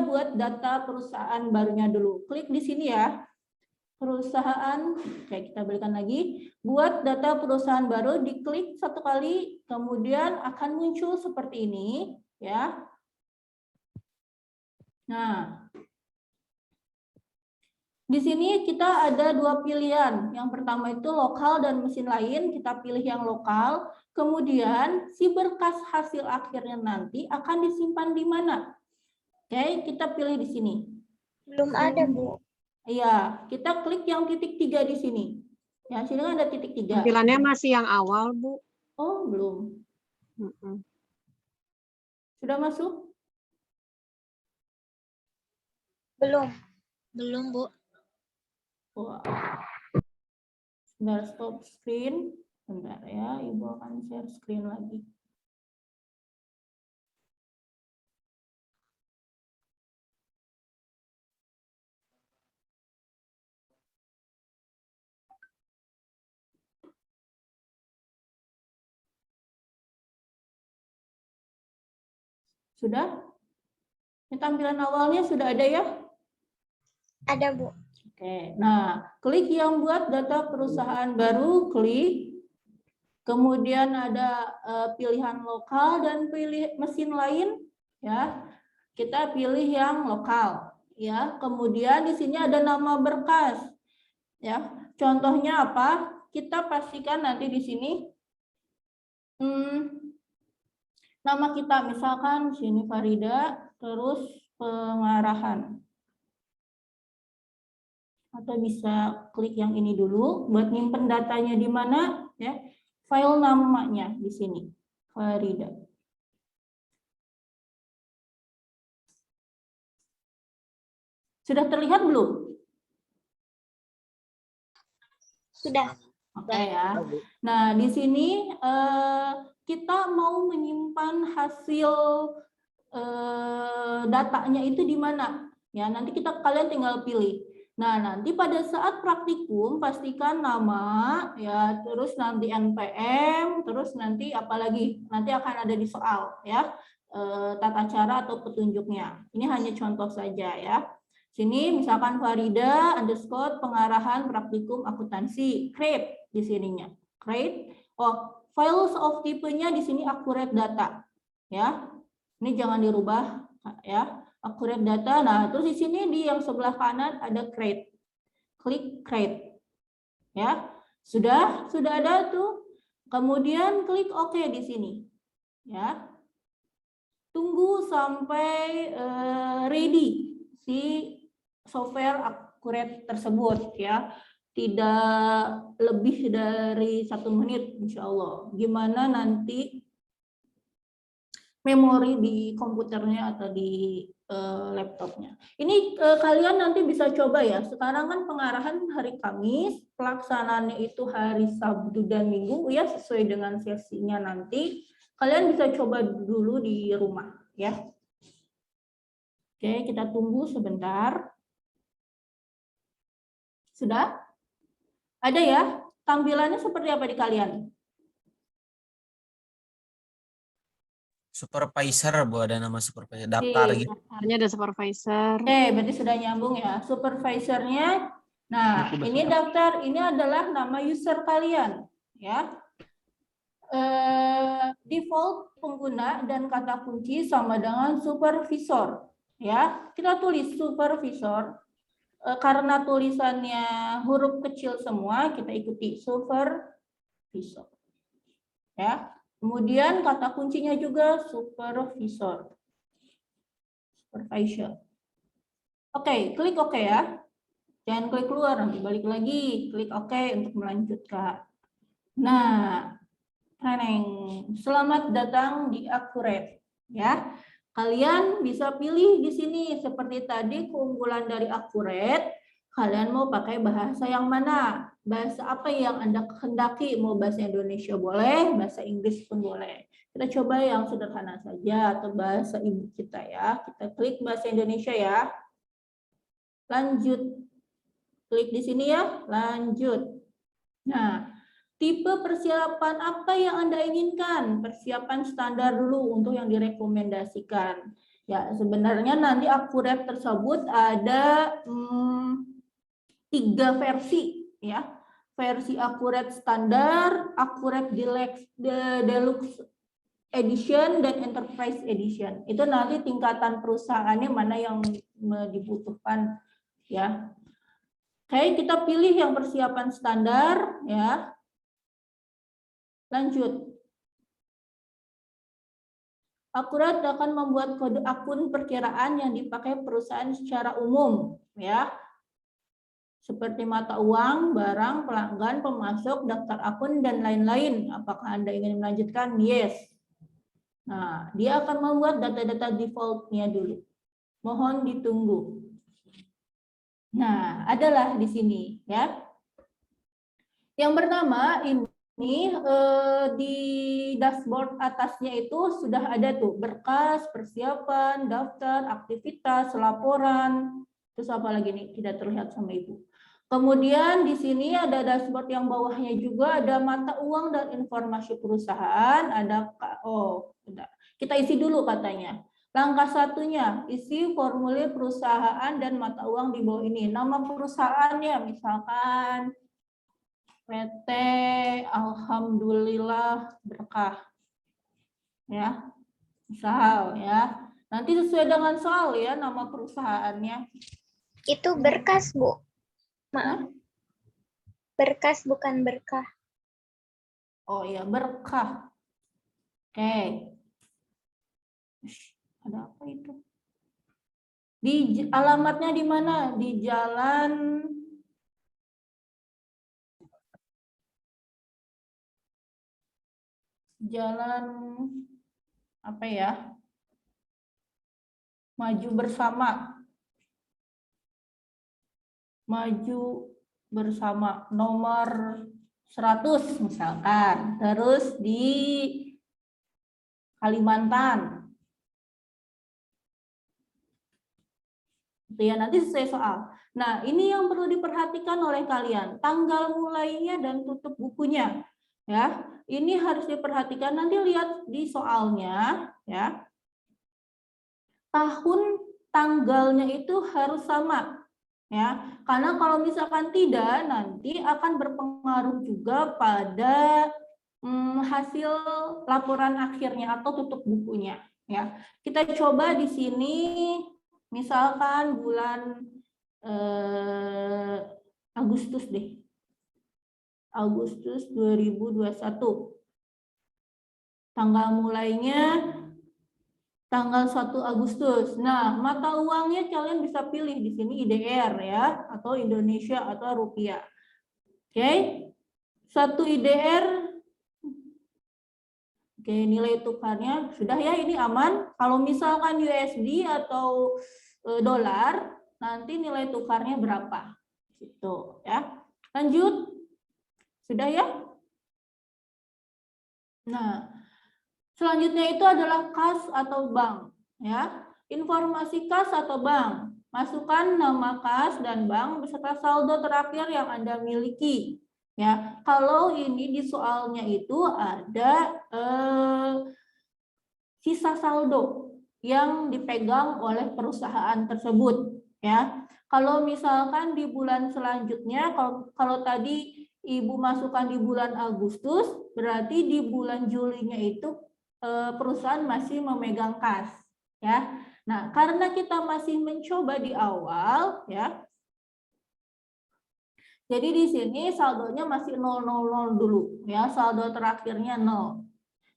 buat data perusahaan barunya dulu. Klik di sini ya. Perusahaan, oke kita berikan lagi. Buat data perusahaan baru, diklik satu kali, kemudian akan muncul seperti ini ya. Nah, di sini kita ada dua pilihan. Yang pertama itu lokal dan mesin lain. Kita pilih yang lokal. Kemudian si berkas hasil akhirnya nanti akan disimpan di mana? Oke, kita pilih di sini. Belum ada, Bu. Iya, kita klik yang titik 3 di sini. Ya, sini kan ada titik 3. Tampilannya masih yang awal, Bu. Oh, belum. Sudah masuk? Belum. Belum, Bu. Wah. Sebentar, stop screen. Bentar ya, Ibu akan share screen lagi. Sudah? Ini tampilan awalnya sudah ada ya? Ada, Bu. Oke, nah klik yang buat data perusahaan baru, klik. Kemudian ada pilihan lokal dan pilih mesin lain, ya. Kita pilih yang lokal, ya. Kemudian di sini ada nama berkas, ya. Contohnya apa? Kita pastikan nanti di sini nama kita, misalkan sini Farida, terus pengarahan. Atau bisa klik yang ini dulu buat nyimpen datanya di mana ya, file namanya di sini Farida. Sudah terlihat belum? Sudah. Oke ya. Nah di sini kita mau menyimpan hasil datanya itu di mana ya, nanti kalian tinggal pilih. Nah, nanti pada saat praktikum pastikan nama ya, terus nanti NPM, terus nanti apalagi nanti akan ada di soal ya, tata cara atau petunjuknya. Ini hanya contoh saja ya. Sini misalkan Farida _ pengarahan praktikum akuntansi, create di sininya. Create. Oh, files of tipenya di sini accurate data ya. Ini jangan dirubah ya. Accurate data. Nah, terus di sini di yang sebelah kanan ada create. Klik create. Ya. Sudah ada tuh. Kemudian klik OK di sini. Ya. Tunggu sampai ready si software Akuret tersebut ya. Tidak lebih dari 1 menit insya Allah. Gimana nanti memori di komputernya atau di laptopnya. Ini kalian nanti bisa coba ya. Sekarang kan pengarahan hari Kamis, pelaksanaannya itu hari Sabtu dan Minggu ya, sesuai dengan sesinya nanti. Kalian bisa coba dulu di rumah ya. Oke, kita tunggu sebentar. Sudah? Ada ya? Tampilannya seperti apa di kalian? Supervisor, Bu, ada nama supervisor, daftar gitu. Daftarnya ada supervisor. Berarti sudah nyambung ya. Supervisornya, nah ini daftar, ini adalah nama user kalian ya. Default pengguna dan kata kunci sama dengan supervisor ya. Kita tulis supervisor. Karena tulisannya huruf kecil semua, kita ikuti supervisor ya. Kemudian kata kuncinya juga supervisor. Oke, klik OK ya. Jangan klik keluar, nanti balik lagi. Klik OK untuk melanjutkan. Nah, selamat datang di Accurate ya. Kalian bisa pilih di sini seperti tadi keunggulan dari Accurate. Kalian mau pakai bahasa yang mana? Bahasa apa yang Anda kehendaki? Mau bahasa Indonesia boleh, bahasa Inggris pun boleh. Kita coba yang sederhana saja atau bahasa ibu kita ya. Kita klik bahasa Indonesia ya. Lanjut. Klik di sini ya. Lanjut. Nah, tipe persiapan apa yang Anda inginkan? Persiapan standar dulu untuk yang direkomendasikan. Ya, sebenarnya nanti Accurate tersebut ada 3 versi ya. Versi Accurate standar, Accurate Deluxe Edition, dan Enterprise Edition. Itu nanti tingkatan perusahaannya mana yang dibutuhkan ya. Oke, kita pilih yang persiapan standar ya. Lanjut. Accurate akan membuat kode akun perkiraan yang dipakai perusahaan secara umum ya. Seperti mata uang, barang, pelanggan, pemasok, daftar akun, dan lain-lain. Apakah Anda ingin melanjutkan? Yes. Nah, dia akan membuat data-data default-nya dulu. Mohon ditunggu. Nah, adalah di sini ya. Yang pertama ini di dashboard atasnya itu sudah ada tuh berkas, persiapan, daftar, aktivitas, laporan. Terus apa lagi nih? Tidak terlihat sama Ibu. Kemudian di sini ada dashboard yang bawahnya juga ada mata uang dan informasi perusahaan. Ada kita isi dulu katanya. Langkah satunya, isi formulir perusahaan dan mata uang di bawah ini. Nama perusahaannya misalkan PT Alhamdulillah Berkah. Ya. Misal ya. Nanti sesuai dengan soal ya nama perusahaannya. Itu berkas, Bu. Maaf. Berkas bukan berkah. Oh ya, berkah. Oke. Ada apa itu? Di alamatnya di mana? Di jalan apa ya? Maju bersama. Maju bersama nomor 100 misalkan. Terus di Kalimantan. Itu ya, nanti sesuai soal. Nah, ini yang perlu diperhatikan oleh kalian. Tanggal mulainya dan tutup bukunya. Ya, ini harus diperhatikan. Nanti lihat di soalnya ya. Tahun tanggalnya itu harus sama. Ya, karena kalau misalkan tidak, nanti akan berpengaruh juga pada hasil laporan akhirnya atau tutup bukunya. Ya, kita coba di sini, misalkan bulan Agustus deh, Agustus 2021. Tanggal mulainya tanggal 1 Agustus. Nah, mata uangnya kalian bisa pilih di sini IDR ya, atau Indonesia atau rupiah. Oke. 1 IDR Oke, nilai tukarnya sudah ya, ini aman. Kalau misalkan USD atau dolar, nanti nilai tukarnya berapa? Gitu ya. Lanjut. Sudah ya? Nah, selanjutnya itu adalah kas atau bank ya. Informasi kas atau bank. Masukkan nama kas dan bank beserta saldo terakhir yang Anda miliki. Ya, kalau ini di soalnya itu ada sisa saldo yang dipegang oleh perusahaan tersebut. Ya, kalau misalkan di bulan selanjutnya, kalau tadi Ibu masukkan di bulan Agustus, berarti di bulan Julinya itu perusahaan masih memegang kas. Ya, nah karena kita masih mencoba di awal, ya. Jadi di sini saldonya masih 000 dulu, ya, saldo terakhirnya 0.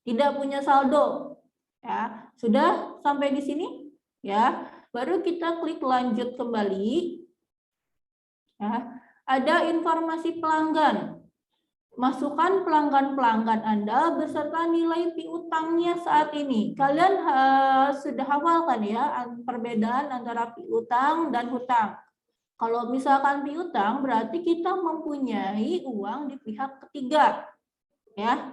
Tidak punya saldo, ya. Sudah sampai di sini, ya. Baru kita klik lanjut kembali. Ya. Ada informasi pelanggan. Masukkan pelanggan-pelanggan Anda beserta nilai piutangnya saat ini. Kalian sudah hafal kan ya perbedaan antara piutang dan hutang. Kalau misalkan piutang berarti kita mempunyai uang di pihak ketiga, ya.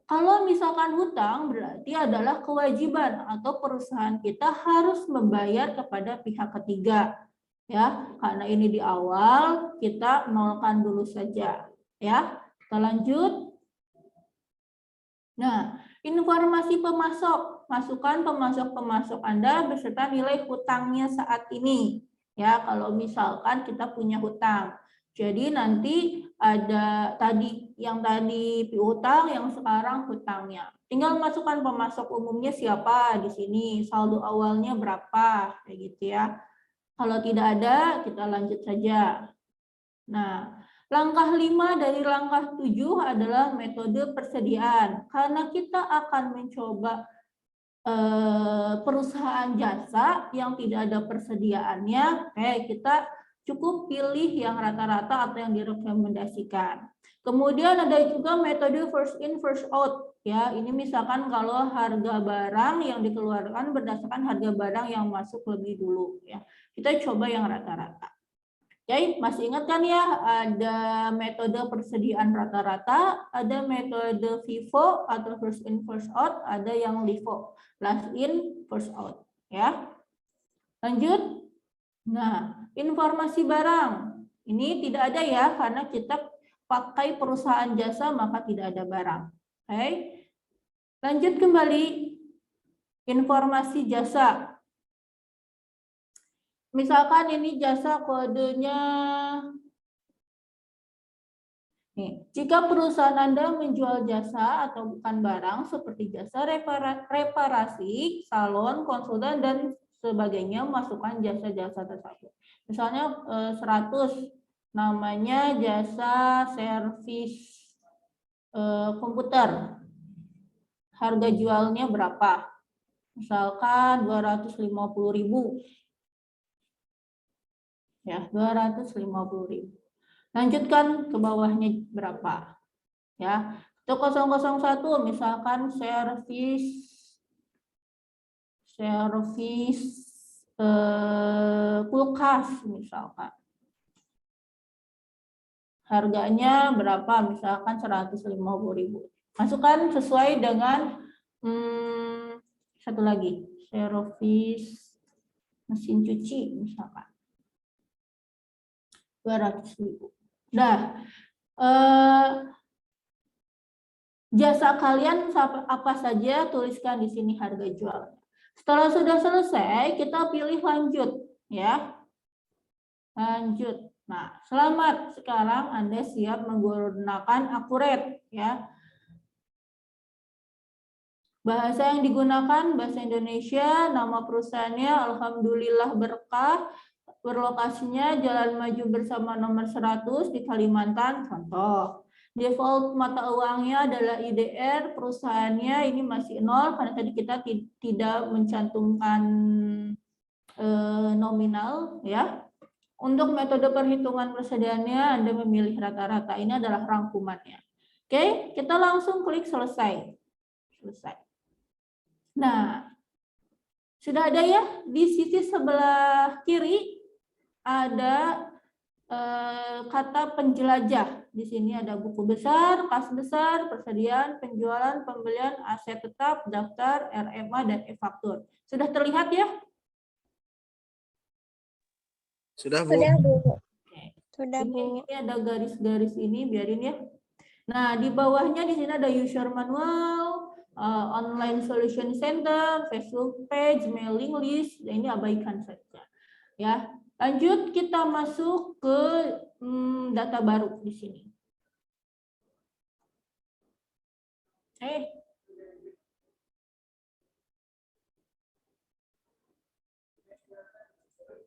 Kalau misalkan hutang berarti adalah kewajiban atau perusahaan kita harus membayar kepada pihak ketiga, ya. Karena ini di awal kita nolkan dulu saja, ya. Kita lanjut. Nah, informasi pemasok, masukkan pemasok-pemasok Anda beserta nilai hutangnya saat ini. Ya, kalau misalkan kita punya hutang. Jadi nanti ada yang tadi piutang, yang sekarang hutangnya. Tinggal masukkan pemasok umumnya siapa di sini, saldo awalnya berapa, kayak gitu ya. Kalau tidak ada, kita lanjut saja. Nah, langkah 5 dari langkah 7 adalah metode persediaan. Karena kita akan mencoba perusahaan jasa yang tidak ada persediaannya, kita cukup pilih yang rata-rata atau yang direkomendasikan. Kemudian ada juga metode first in first out, ya. Ini misalkan kalau harga barang yang dikeluarkan berdasarkan harga barang yang masuk lebih dulu, ya. Kita coba yang rata-rata. Oke, masih ingat kan ya, ada metode persediaan rata-rata, ada metode FIFO atau first in first out, ada yang LIFO, last in first out, ya. Lanjut. Nah, informasi barang ini tidak ada ya, karena kita pakai perusahaan jasa maka tidak ada barang. Oke. Lanjut kembali. Informasi jasa. Misalkan ini jasa kodenya, nih, jika perusahaan Anda menjual jasa atau bukan barang seperti jasa reparasi, salon, konsultan, dan sebagainya, masukkan jasa-jasa tersebut. Misalnya 100, namanya jasa servis komputer. Harga jualnya berapa? Misalkan 250.000. Ya, 250.000. Lanjutkan ke bawahnya berapa? Ya, untuk 001 misalkan servis kulkas misalkan. Harganya berapa? Misalkan 150.000. Masukkan sesuai dengan satu lagi, servis mesin cuci misalkan. 200.000. Nah, jasa kalian apa saja, tuliskan di sini harga jualnya. Setelah sudah selesai, kita pilih lanjut, ya. Lanjut. Nah, selamat, sekarang Anda siap menggunakan akurat, ya. Bahasa yang digunakan bahasa Indonesia, nama perusahaannya Alhamdulillah Berkah. Berlokasinya Jalan Maju Bersama nomor 100 di Kalimantan, contoh. Default mata uangnya adalah IDR, perusahaannya ini masih 0 karena tadi kita tidak mencantumkan nominal, ya. Untuk metode perhitungan persediaannya Anda memilih rata-rata, ini adalah rangkumannya. Oke, kita langsung klik selesai. Selesai. Nah, sudah ada ya di sisi sebelah kiri ada kata penjelajah. Di sini ada buku besar, kas besar, persediaan, penjualan, pembelian, aset tetap, daftar, RMA, dan e-faktur. Sudah terlihat ya? Sudah, Bu. Sudah, Bu. Ini ada garis-garis ini, biarin ya. Nah, di bawahnya di sini ada user manual, online solution center, Facebook page, mailing list. Nah, ini abaikan saja. Ya, lanjut kita masuk ke data baru di sini.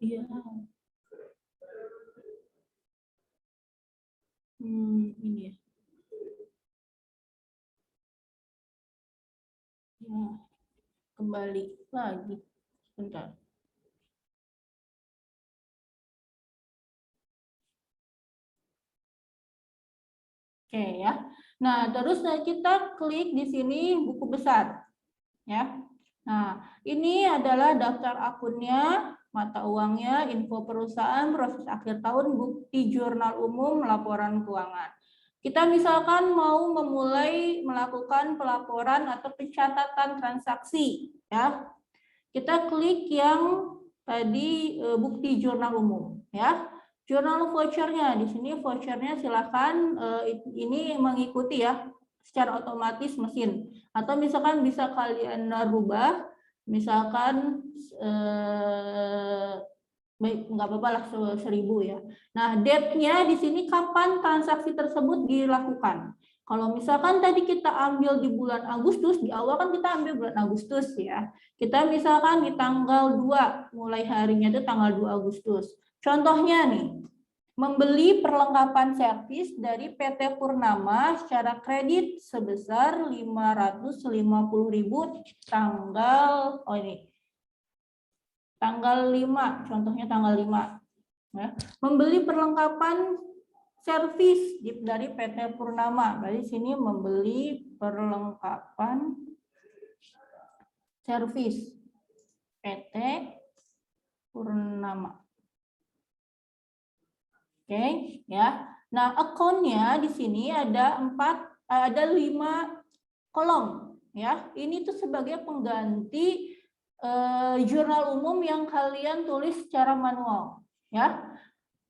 Iya. Ini ya. Ya, kembali lagi. Sebentar. Oke ya. Nah, terus kita klik di sini buku besar. Ya. Nah, ini adalah daftar akunnya, mata uangnya, info perusahaan, proses akhir tahun, bukti jurnal umum, laporan keuangan. Kita misalkan mau memulai melakukan pelaporan atau pencatatan transaksi, ya. Kita klik yang tadi bukti jurnal umum, ya. Jurnal vouchernya di sini vouchernya silakan ini mengikuti ya secara otomatis mesin, atau misalkan bisa kalian rubah, misalkan baik nggak apa-apa lah 1000 ya. Nah, date-nya di sini kapan transaksi tersebut dilakukan. Kalau misalkan tadi kita ambil di bulan Agustus, di awal kan kita ambil bulan Agustus ya. Kita misalkan di tanggal 2, mulai harinya itu tanggal 2 Agustus. Contohnya nih, membeli perlengkapan servis dari PT Purnama secara kredit sebesar 550.000 tanggal 5, contohnya tanggal 5. Ya. Membeli perlengkapan servis dari PT Purnama. Berarti sini membeli perlengkapan servis PT Purnama. Oke, ya. Nah, akunnya di sini ada 5 kolom, ya. Ini tuh sebagai pengganti jurnal umum yang kalian tulis secara manual, ya.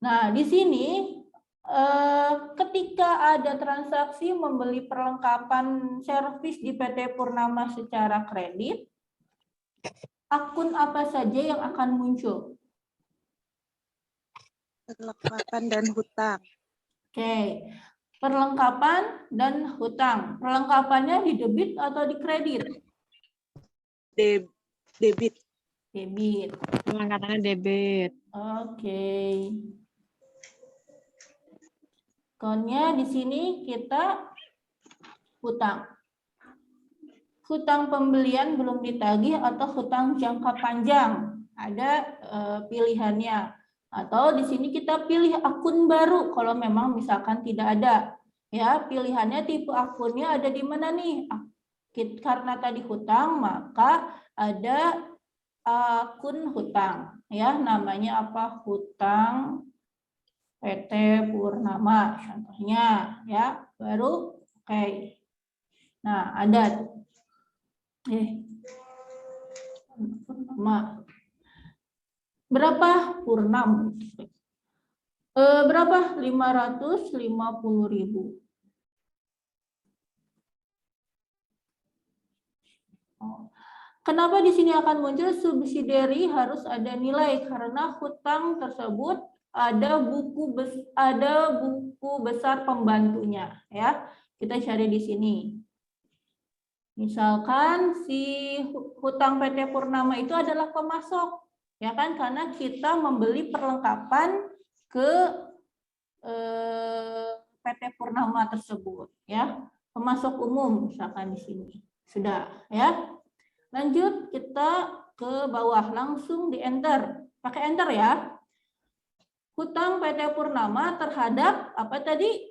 Nah, di sini ketika ada transaksi membeli perlengkapan servis di PT Purnama secara kredit, akun apa saja yang akan muncul? Perlengkapan dan hutang. Oke, perlengkapan dan hutang. Perlengkapannya di debit atau di kredit? Debit. Debit. Perlengkapannya debit. Oke. Akunnya di sini kita hutang. Hutang pembelian belum ditagih atau hutang jangka panjang. Ada pilihannya. Atau di sini kita pilih akun baru kalau memang misalkan tidak ada. Ya, pilihannya tipe akunnya ada di mana nih? Karena tadi hutang, maka ada akun hutang. Ya, namanya apa? Hutang PT Purnama contohnya, ya. Baru oke. Nah, ada Purnama. Berapa Purnam? Berapa? 550.000. Kenapa di sini akan muncul subsidiary harus ada nilai? Karena hutang tersebut ada buku besar pembantunya, ya. Kita cari di sini. Misalkan si hutang PT Purnama itu adalah pemasok. Ya kan, karena kita membeli perlengkapan ke PT Purnama tersebut, ya. Pemasok umum misalkan di sini. Sudah, ya. Lanjut kita ke bawah, langsung di enter. Pakai enter ya. Hutang PT Purnama terhadap apa tadi?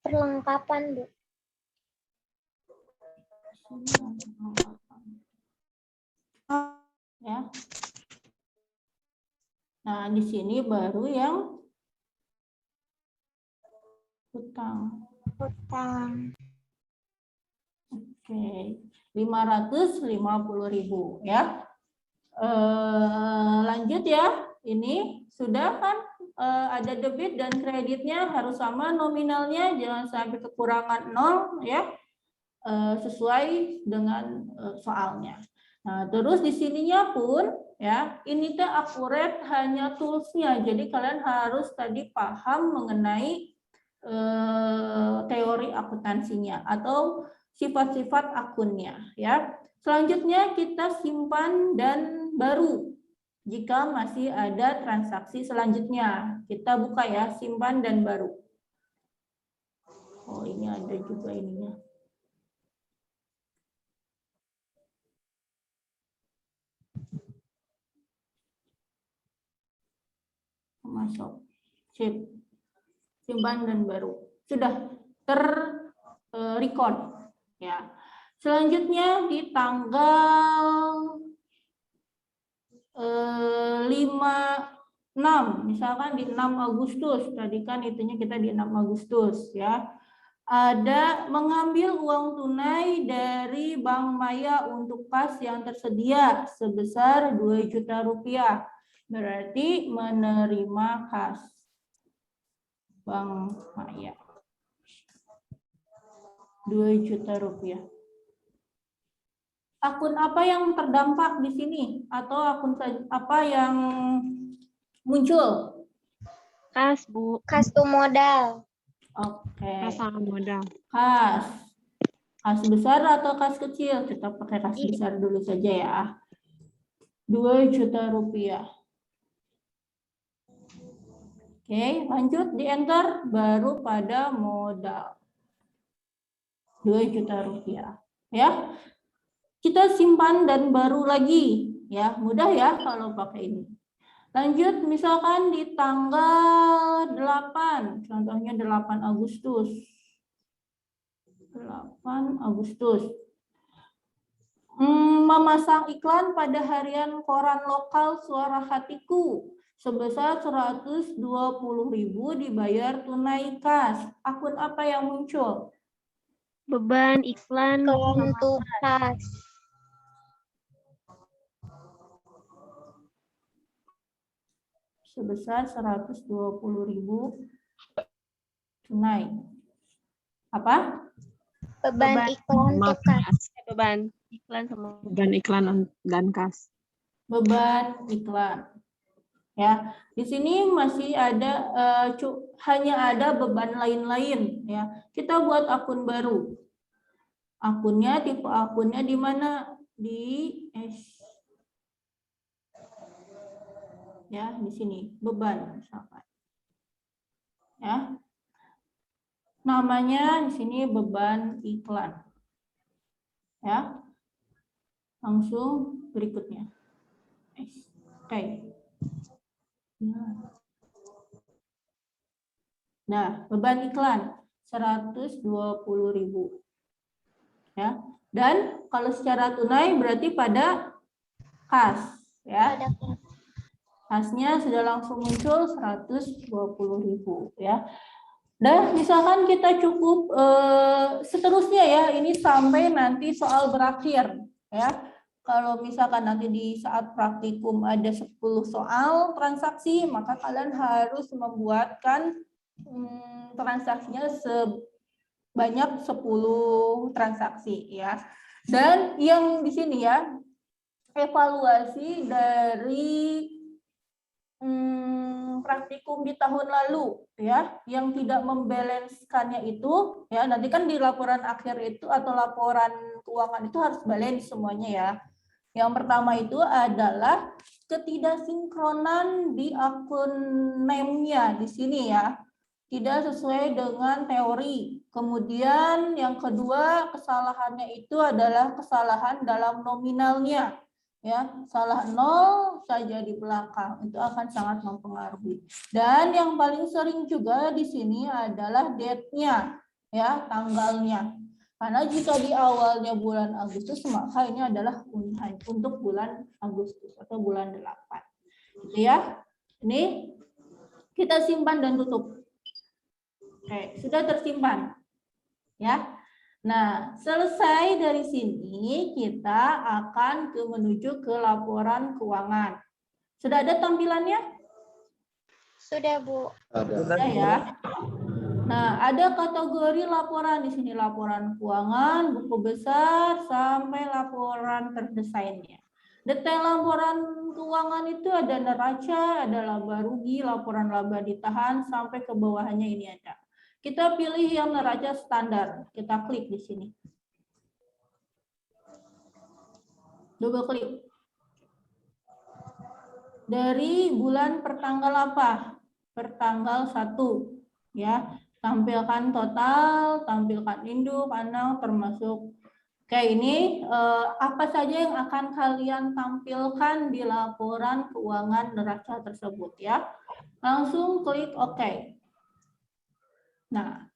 perlengkapan, Bu. Ya. Nah, di sini baru yang hutang. Hutang. Oke, 550.000 ya. Lanjut ya. Ini sudah kan ada debit dan kreditnya harus sama nominalnya, jangan sampai kekurangan 0 ya. Sesuai dengan soalnya. Nah, terus di sininya pun ya, ini teh akurat hanya toolsnya. Jadi kalian harus tadi paham mengenai teori akuntansinya atau sifat-sifat akunnya ya. Selanjutnya kita simpan dan baru. Jika masih ada transaksi selanjutnya, kita buka ya, simpan dan baru. Oh, ini ada juga ininya. Masuk. Sip. Simpan dan baru. Sudah record ya. Selanjutnya di tanggal 6, misalkan di 6 Agustus, tadi kan itunya kita di 6 Agustus ya. Ada mengambil uang tunai dari Bank Maya untuk kas yang tersedia sebesar 2 juta rupiah. Berarti menerima kas Bank Maya 2 juta rupiah. Akun apa yang terdampak di sini? Atau akun apa yang muncul? Kas, Bu. Kas tuh modal. Oke. Kas sama modal. Kas. Kas besar atau kas kecil? Kita pakai kas besar dulu saja ya. 2 juta rupiah. Oke, lanjut di enter baru pada modal. 2 juta rupiah. Ya. Kita simpan dan baru lagi ya, mudah ya kalau pakai ini. Lanjut misalkan di tanggal 8, contohnya 8 Agustus. 8 Agustus. Memasang iklan pada harian koran lokal Suara Hatiku sebesar 120.000 dibayar tunai kas. Akun apa yang muncul? Beban iklan untuk kas. Sebesar 120.000 tunai. Apa? Beban iklan untuk kas. Beban iklan sama beban iklan dan kas. Beban iklan. Ya, di sini masih ada hanya ada beban lain-lain ya. Kita buat akun baru. Akunnya tipe akunnya di mana? Di ya, di sini beban misalkan. Ya. Namanya di sini beban iklan. Ya. Langsung berikutnya. Oke. Nah, beban iklan 120.000. Ya. Dan kalau secara tunai berarti pada kas, ya. Kasnya sudah langsung muncul 120.000 ya. Dan misalkan kita cukup seterusnya ya, ini sampai nanti soal berakhir ya. Kalau misalkan nanti di saat praktikum ada 10 soal transaksi, maka kalian harus membuatkan transaksinya sebanyak 10 transaksi ya. Dan yang di sini ya, evaluasi dari praktikum di tahun lalu ya, yang tidak membalanskannya itu ya, nanti kan di laporan akhir itu atau laporan keuangan itu harus balance semuanya ya. Yang pertama itu adalah ketidaksinkronan di akun name-nya di sini ya, tidak sesuai dengan teori. Kemudian yang kedua, kesalahannya itu adalah kesalahan dalam nominalnya. Ya, salah 0 saja di belakang itu akan sangat mempengaruhi. Dan yang paling sering juga di sini adalah date-nya. ya tanggalnya. Karena jika di awalnya bulan Agustus, maka ini adalah untuk bulan Agustus atau bulan 8. Gitu ya. Ini kita simpan dan tutup. Oke, sudah tersimpan. Ya. Nah, selesai dari sini kita akan menuju ke laporan keuangan. Sudah ada tampilannya? Sudah, Bu. Sudah ya. Nah, ada kategori laporan di sini, laporan keuangan, buku besar, sampai laporan terdesainnya. Detail laporan keuangan itu ada neraca, ada laba rugi, laporan laba ditahan, sampai ke bawahnya ini ada. Kita pilih yang neraca standar, kita klik di sini. Double klik. Dari bulan pertanggal apa? Pertanggal 1, ya. Tampilkan total, tampilkan induk, anak, termasuk. Oke, ini apa saja yang akan kalian tampilkan di laporan keuangan neraca tersebut ya. Langsung klik OK. Nah.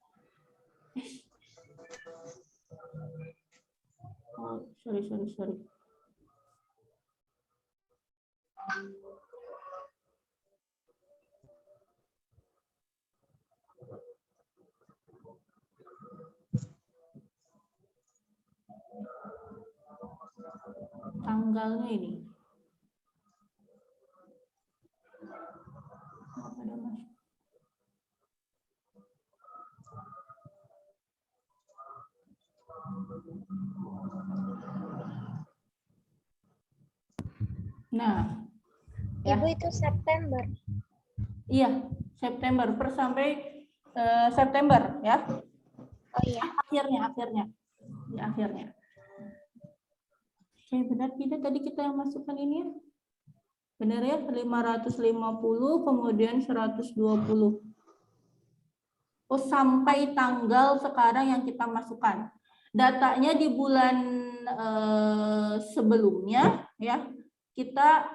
Oh, sorry. Tanggalnya ini. Nah, Ibu itu September. Iya, September sampai September ya. Oh iya. Akhirnya. Di akhirnya. Oke, benar tidak tadi kita yang masukkan ini ya? Benar ya, 550 kemudian 120. Oh, sampai tanggal sekarang yang kita masukkan. Datanya di bulan sebelumnya ya, kita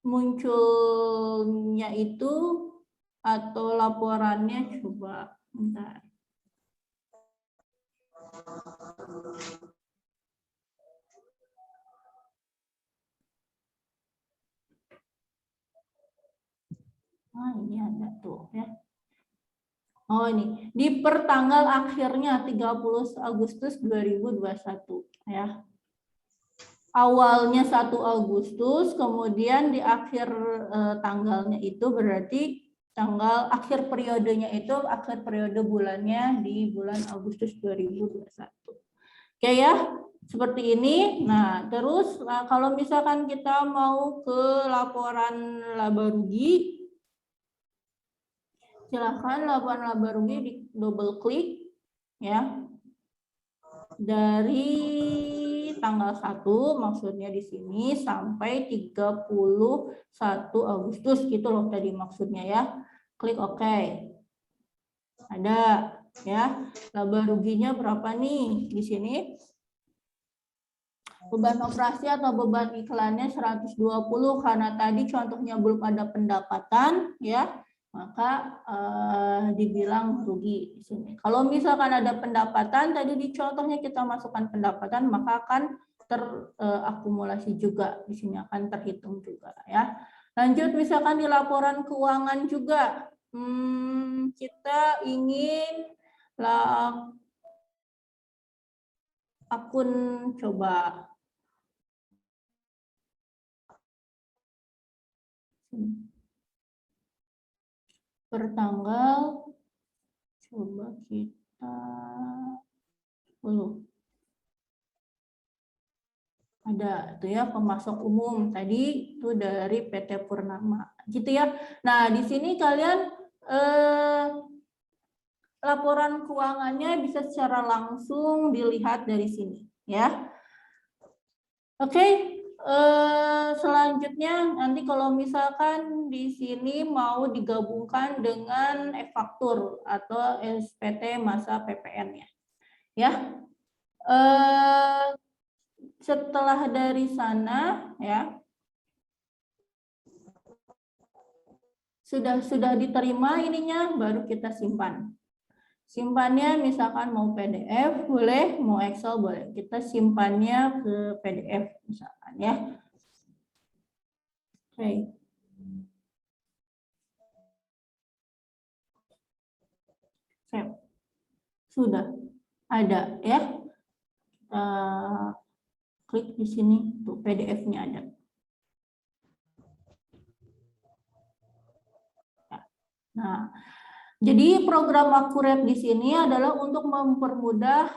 munculnya itu atau laporannya coba bentar. Ini ada tuh ya. Oh ini di pertanggal akhirnya 30 Agustus 2021 ya. Awalnya 1 Agustus, kemudian di akhir tanggalnya itu berarti tanggal akhir periodenya itu akhir periode bulannya di bulan Agustus 2021. Oke ya, seperti ini. Nah, terus kalau misalkan kita mau ke laporan laba rugi, silahkan laporan laba rugi di double klik ya. Dari tanggal 1 maksudnya di sini sampai 31 Agustus gitu loh tadi maksudnya ya. Klik OK. Ada ya. Laba ruginya berapa nih di sini? Beban operasi atau beban iklannya 120 karena tadi contohnya belum ada pendapatan ya. Maka dibilang rugi di sini. Kalau misalkan ada pendapatan, tadi di contohnya kita masukkan pendapatan, maka akan terakumulasi juga di sini akan terhitung juga ya. Lanjut misalkan di laporan keuangan juga kita ingin akun coba pertanggal coba kita 10 ada tuh ya pemasok umum tadi itu dari PT Purnama gitu ya. Nah di sini kalian laporan keuangannya bisa secara langsung dilihat dari sini ya. Oke. Selanjutnya nanti kalau misalkan di sini mau digabungkan dengan e-faktur atau SPT masa PPN-nya ya. Setelah dari sana ya sudah diterima ininya baru kita simpan Simpannya misalkan mau PDF boleh, mau Excel boleh. Kita simpannya ke PDF misalkan ya. Oke. Save. Sudah ada ya. Kita klik di sini tuh PDF-nya ada. Nah, jadi program Akurat di sini adalah untuk mempermudah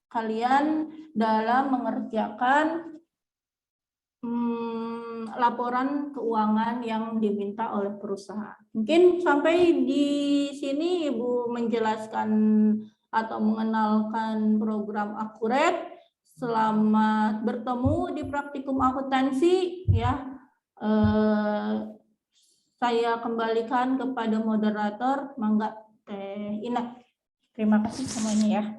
kalian dalam mengerjakan laporan keuangan yang diminta oleh perusahaan. Mungkin sampai di sini Ibu menjelaskan atau mengenalkan program Akurat. Selamat bertemu di praktikum akuntansi ya. Saya kembalikan kepada moderator, Mangga Teh Ina. Terima kasih semuanya ya.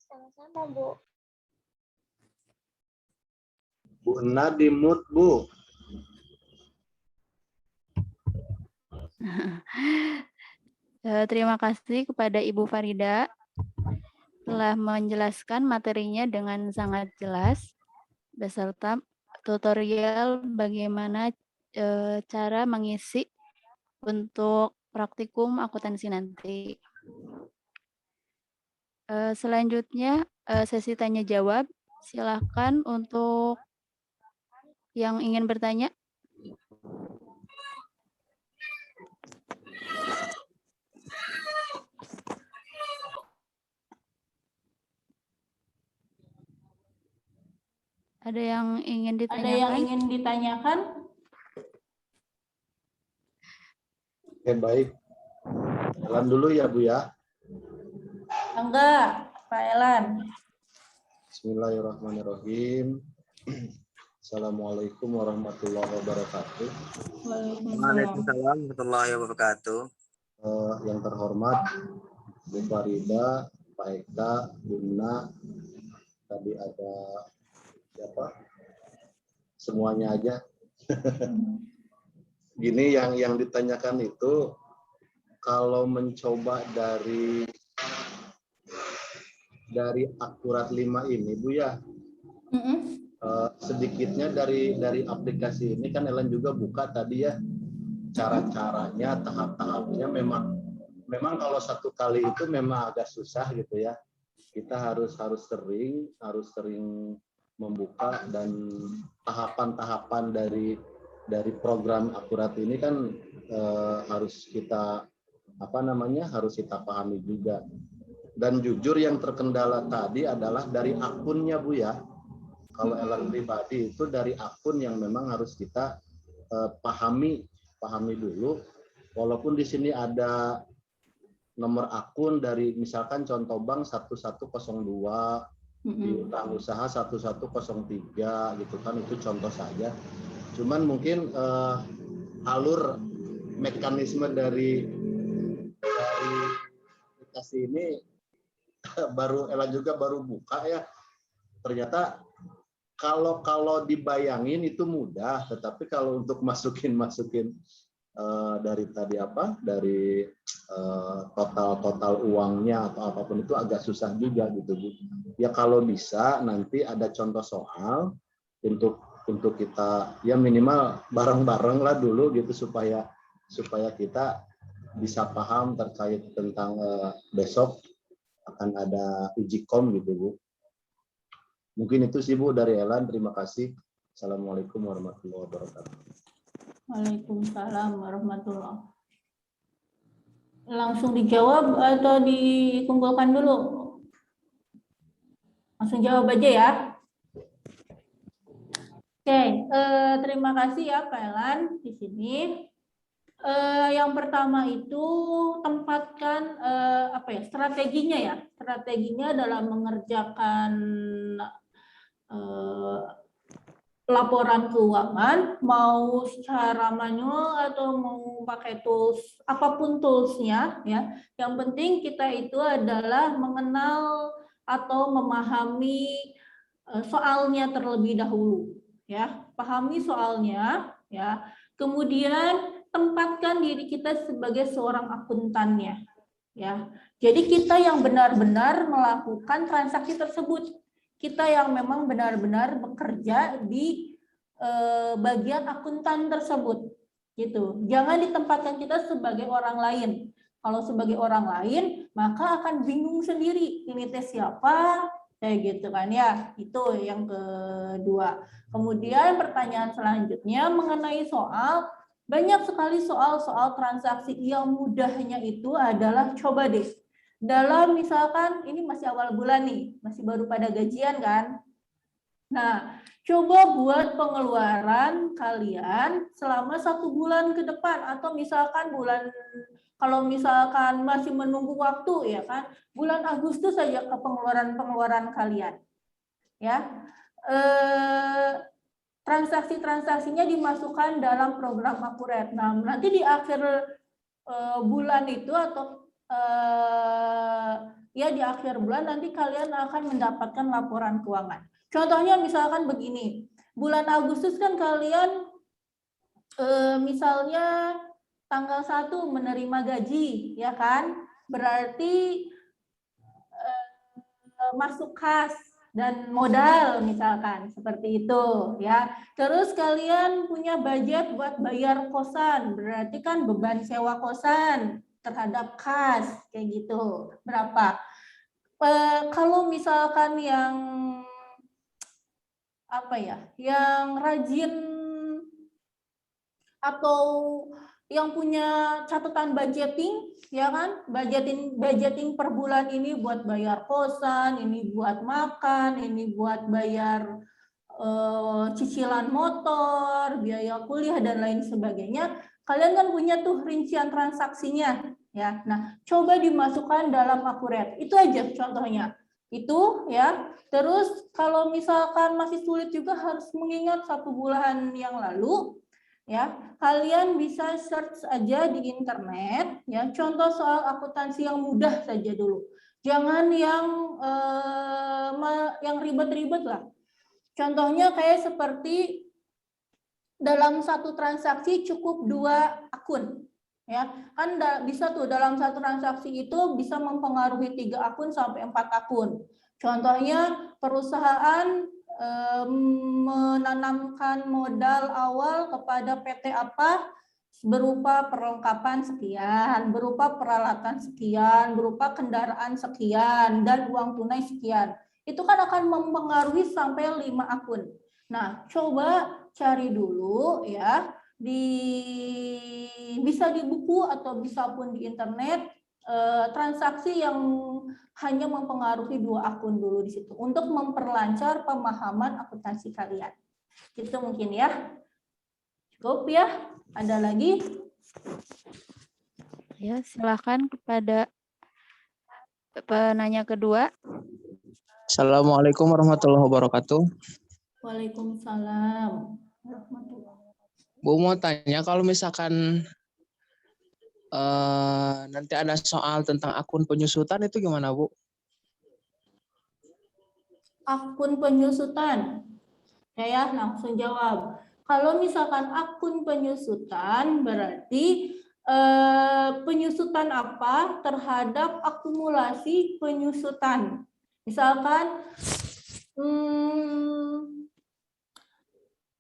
Sama-sama, Bu. Bu Ena di mute, Bu. Terima kasih kepada Ibu Farida telah menjelaskan materinya dengan sangat jelas beserta tutorial bagaimana cara mengisi untuk praktikum akuntansi nanti. Selanjutnya sesi tanya jawab. Silakan untuk yang ingin bertanya. Ada yang ingin ditanyakan? Ada yang ingin ditanyakan? Oke, baik. Jalan dulu ya, Bu ya. Enggak, Pak Elan. Bismillahirrahmanirrahim. Assalamualaikum warahmatullahi wabarakatuh. Waalaikumsalam warahmatullahi wabarakatuh. Yang terhormat Bu Farida, Pak Eka, Bu Ina, tadi ada siapa? Semuanya aja. Gini yang ditanyakan itu kalau mencoba dari Akurat 5 ini, Bu ya. Sedikitnya dari aplikasi ini kan Ellen juga buka tadi ya, cara-caranya, tahap-tahapnya memang kalau satu kali itu memang agak susah gitu ya. Kita harus sering membuka, dan tahapan-tahapan dari program Akurat ini kan harus kita harus kita pahami juga. Dan jujur yang terkendala tadi adalah dari akunnya, Bu ya. Kalau Ellen pribadi itu dari akun yang memang harus kita pahami dulu. Walaupun di sini ada nomor akun dari misalkan contoh bank 1102, piutang usaha 1103 gitu kan, itu contoh saja. Cuman mungkin alur mekanisme dari aplikasi ini Ella juga baru buka ya. Ternyata kalau dibayangin itu mudah, tetapi kalau untuk masukin dari tadi dari total uangnya atau apapun itu agak susah juga gitu, Bu. Ya kalau bisa nanti ada contoh soal untuk kita ya minimal bareng-bareng lah dulu gitu supaya kita bisa paham terkait tentang besok akan ada uji kom gitu, Bu. Mungkin itu sih, Bu, dari Ellen. Terima kasih. Assalamualaikum warahmatullahi wabarakatuh. Waalaikumsalam warahmatullahi. Langsung dijawab atau dikumpulkan dulu? Langsung jawab aja ya. Oke, terima kasih ya Pak Elan di sini. Yang pertama itu tempatkan strateginya ya. Strateginya dalam mengerjakan laporan keuangan, mau secara manual atau mau pakai tools, apapun toolsnya, ya. Yang penting kita itu adalah mengenal atau memahami soalnya terlebih dahulu, ya. Pahami soalnya, ya. Kemudian tempatkan diri kita sebagai seorang akuntannya, ya. Jadi kita yang benar-benar melakukan transaksi tersebut. Kita yang memang benar-benar bekerja di bagian akuntan tersebut, gitu. Jangan ditempatkan kita sebagai orang lain. Kalau sebagai orang lain, maka akan bingung sendiri. Ini tes siapa? Kayak gitu kan ya. Itu yang kedua. Kemudian pertanyaan selanjutnya mengenai soal, banyak sekali soal-soal transaksi yang mudahnya itu adalah coba deh. Dalam misalkan ini masih awal bulan nih, masih baru pada gajian kan. Nah, coba buat pengeluaran kalian selama 1 bulan ke depan, atau misalkan kalau misalkan masih menunggu waktu, ya kan, bulan Agustus saja ke pengeluaran kalian, ya. Transaksi-transaksinya dimasukkan dalam program akurat. Nah, nanti di akhir bulan itu atau ya di akhir bulan nanti kalian akan mendapatkan laporan keuangan. Contohnya misalkan begini, bulan Agustus kan kalian misalnya tanggal 1 menerima gaji, ya kan? Berarti masuk kas dan modal misalkan seperti itu, ya. Terus kalian punya budget buat bayar kosan, berarti kan beban sewa kosan terhadap kas kayak gitu. Berapa? Kalau misalkan yang apa ya, yang rajin atau yang punya catatan budgeting, ya kan, budgeting per bulan ini buat bayar kosan, ini buat makan, ini buat bayar cicilan motor, biaya kuliah dan lain sebagainya. Kalian kan punya tuh rincian transaksinya, ya. Nah, coba dimasukkan dalam akurat. Itu aja contohnya. Itu ya. Terus kalau misalkan masih sulit juga harus mengingat 1 bulan yang lalu, ya, kalian bisa search aja di internet, ya, contoh soal akuntansi yang mudah saja dulu. Jangan yang ribet-ribet lah. Contohnya kayak seperti dalam satu transaksi cukup 2 akun, ya. Kan bisa tuh dalam satu transaksi itu bisa mempengaruhi 3 akun sampai 4 akun. Contohnya perusahaan menanamkan modal awal kepada PT apa berupa perlengkapan sekian, berupa peralatan sekian, berupa kendaraan sekian, dan uang tunai sekian. Itu kan akan mempengaruhi sampai 5 akun. Nah, coba cari dulu ya, bisa di buku atau bisa pun di internet, transaksi yang hanya mempengaruhi 2 akun dulu di situ untuk memperlancar pemahaman akuntansi kalian. Itu mungkin ya. Cukup ya? Ada lagi? Ya, silakan kepada penanya kedua. Assalamualaikum warahmatullahi wabarakatuh. Waalaikumsalam. Bu mau tanya, kalau misalkan nanti ada soal tentang akun penyusutan itu gimana, Bu? Akun penyusutan. Saya langsung jawab. Kalau misalkan akun penyusutan berarti penyusutan apa terhadap akumulasi penyusutan. Misalkan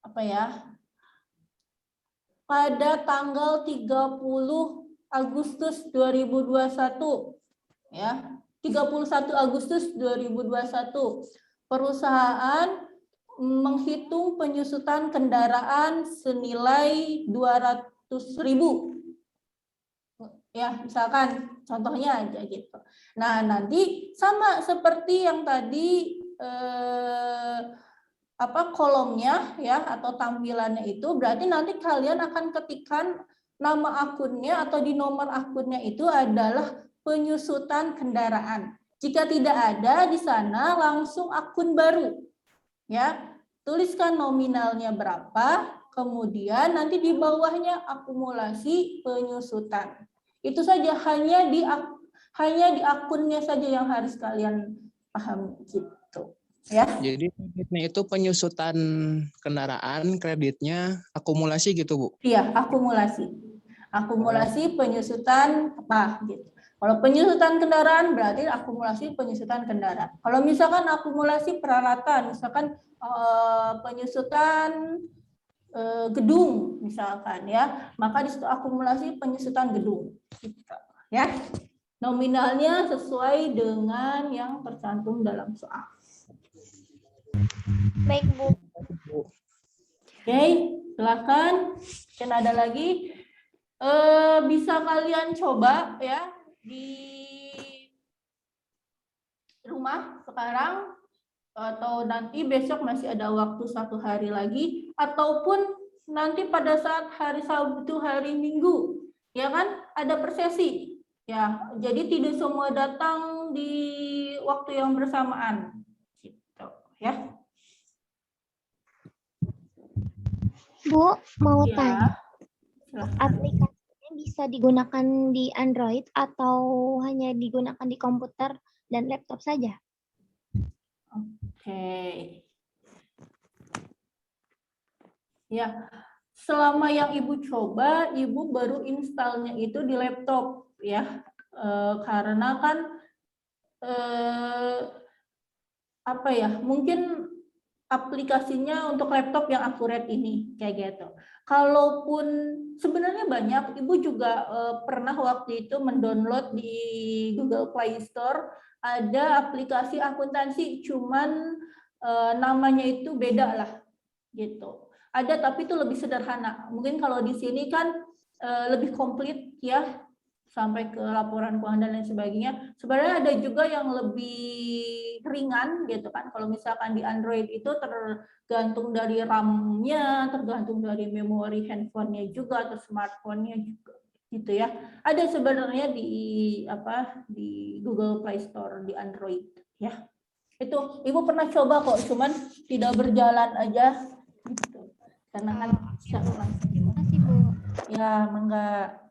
apa ya? Pada tanggal 30 Agustus 2021 ya. 31 Agustus 2021 perusahaan menghitung penyusutan kendaraan senilai 200.000. Ya, misalkan contohnya aja gitu. Nah, nanti sama seperti yang tadi kolomnya ya atau tampilannya itu, berarti nanti kalian akan ketikkan nama akunnya atau di nomor akunnya itu adalah penyusutan kendaraan. Jika tidak ada di sana langsung akun baru. Ya. tuliskan nominalnya berapa, kemudian nanti di bawahnya akumulasi penyusutan. Itu saja, hanya di akunnya saja yang harus kalian pahami gitu. Ya. Jadi kreditnya itu penyusutan kendaraan, kreditnya akumulasi gitu, Bu? Iya, akumulasi. Akumulasi penyusutan apa gitu. Kalau penyusutan kendaraan berarti akumulasi penyusutan kendaraan. Kalau misalkan akumulasi peralatan, misalkan penyusutan gedung misalkan ya, maka di situ akumulasi penyusutan gedung. Gitu, ya. Nominalnya sesuai dengan yang tercantum dalam soal. Baik, Bu. Oke, silakan. Dan ada lagi, bisa kalian coba ya di rumah sekarang, atau nanti besok masih ada waktu 1 hari lagi, ataupun nanti pada saat hari Sabtu, hari Minggu, ya kan, ada persesi. Ya, jadi tidak semua datang di waktu yang bersamaan. Gitu, ya. Bu, mau Ya, tanya. silakan. Aplikasinya bisa digunakan di Android atau hanya digunakan di komputer dan laptop saja? Oke. Ya, selama yang Ibu coba, Ibu baru installnya itu di laptop ya. Karena kan apa ya? Mungkin aplikasinya untuk laptop yang akurat ini kayak gitu. Kalaupun sebenarnya banyak, Ibu juga pernah waktu itu mendownload di Google Play Store ada aplikasi akuntansi, cuman namanya itu beda lah gitu. Ada tapi itu lebih sederhana. Mungkin kalau di sini kan lebih komplit ya, sampai ke laporan keuangan dan lain sebagainya. Sebenarnya ada juga yang lebih ringan gitu kan. Kalau misalkan di Android itu tergantung dari RAM-nya, tergantung dari memori handphonenya juga atau smartphone-nya juga gitu ya. Ada sebenarnya di Google Play Store di Android ya. Itu Ibu pernah coba kok, cuman tidak berjalan aja gitu. Karena kan bisa langsung. Terima kasih, Bu. Ya, mangga.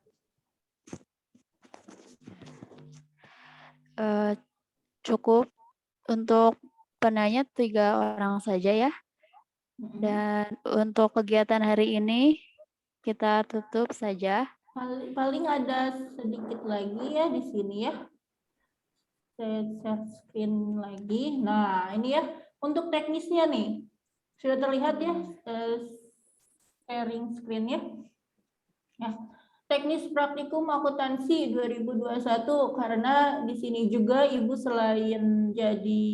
Cukup untuk penanya 3 orang saja ya. Dan untuk kegiatan hari ini kita tutup saja. Paling ada sedikit lagi ya di sini ya. Saya share screen lagi. Nah, ini ya untuk teknisnya nih. Sudah terlihat ya sharing screen-nya. Ya. Teknis praktikum akuntansi 2021, karena di sini juga Ibu selain jadi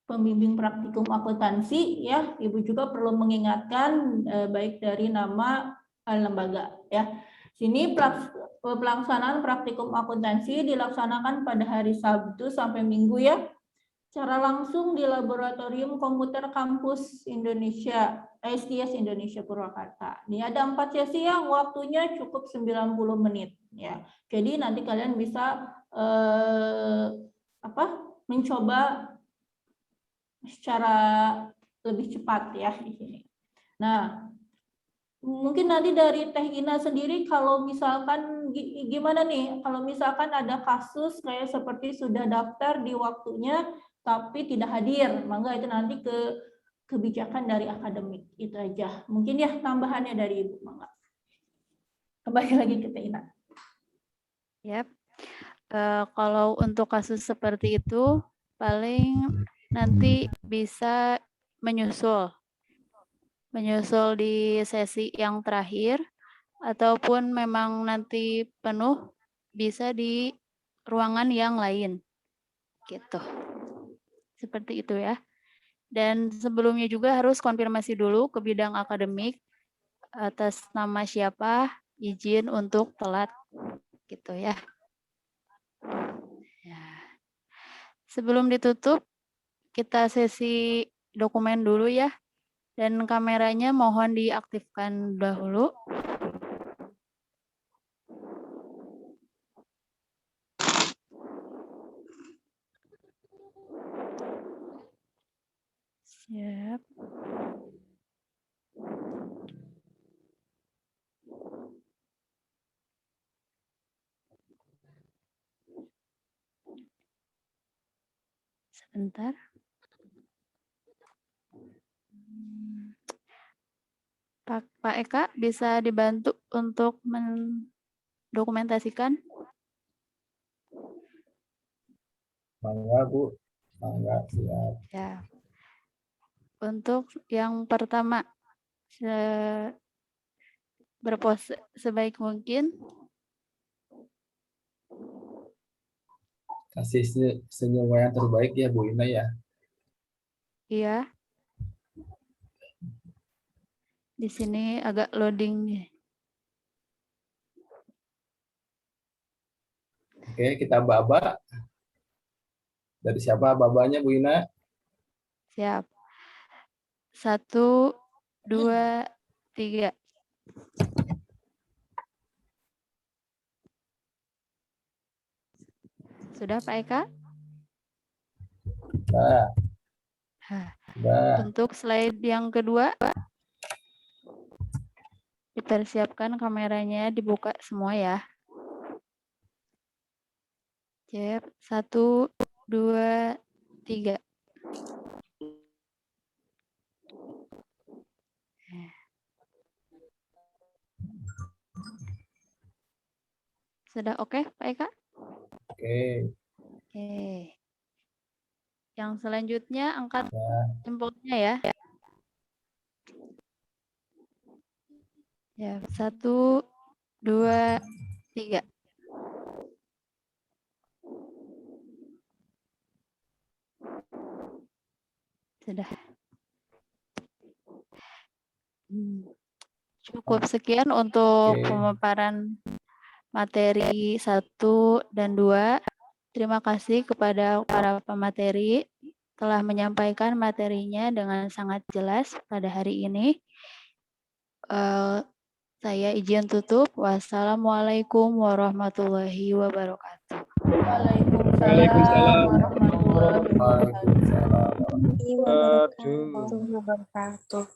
pembimbing praktikum akuntansi ya, Ibu juga perlu mengingatkan baik dari nama lembaga ya. Sini pelaksanaan praktikum akuntansi dilaksanakan pada hari Sabtu sampai Minggu ya. Secara langsung di Laboratorium Komputer Kampus Indonesia, STS Indonesia Purwakarta. Ini ada 4 sesi yang waktunya cukup 90 menit ya. Jadi nanti kalian bisa mencoba secara lebih cepat ya di sini. Nah, mungkin nanti dari Teh Ina sendiri kalau misalkan gimana nih kalau misalkan ada kasus kayak seperti sudah daftar di waktunya tapi tidak hadir, maka itu nanti ke kebijakan dari akademik. Itu aja. Mungkin ya tambahannya dari Ibu, mangga. Kembali lagi ke Teh Ina. Yap. Kalau untuk kasus seperti itu paling nanti bisa menyusul di sesi yang terakhir, ataupun memang nanti penuh bisa di ruangan yang lain gitu. Seperti itu ya. Dan sebelumnya juga harus konfirmasi dulu ke bidang akademik atas nama siapa izin untuk telat gitu ya. Sebelum ditutup kita sesi dokumen dulu ya. Dan kameranya mohon diaktifkan dahulu. Siap. Sebentar. Pak Eka bisa dibantu untuk mendokumentasikan? Mangga, Bu. Mangga, siap. Ya. Untuk yang pertama, berpose sebaik mungkin. Kasih senyum yang terbaik ya, Bu Ina ya. Iya. Di sini agak loading nih. Oke, kita baba. Dari siapa babanya, Bu Ina? Siap. 1, 2, 3. Sudah Pak Eka? Nah. Nah. Untuk slide yang kedua, dipersiapkan kameranya dibuka semua ya. Siap. 1, 2, 3. Sudah oke, Pak Eka? Oke. Oke. Yang selanjutnya angkat jempolnya ya. Ya, 1, 2, 3. Sudah. Cukup sekian untuk pemaparan materi 1 dan 2. Terima kasih kepada para pemateri telah menyampaikan materinya dengan sangat jelas pada hari ini. Saya izin tutup. Wassalamualaikum warahmatullahi wabarakatuh. Waalaikumsalam warahmatullahi Waalaikumsalam. wabarakatuh.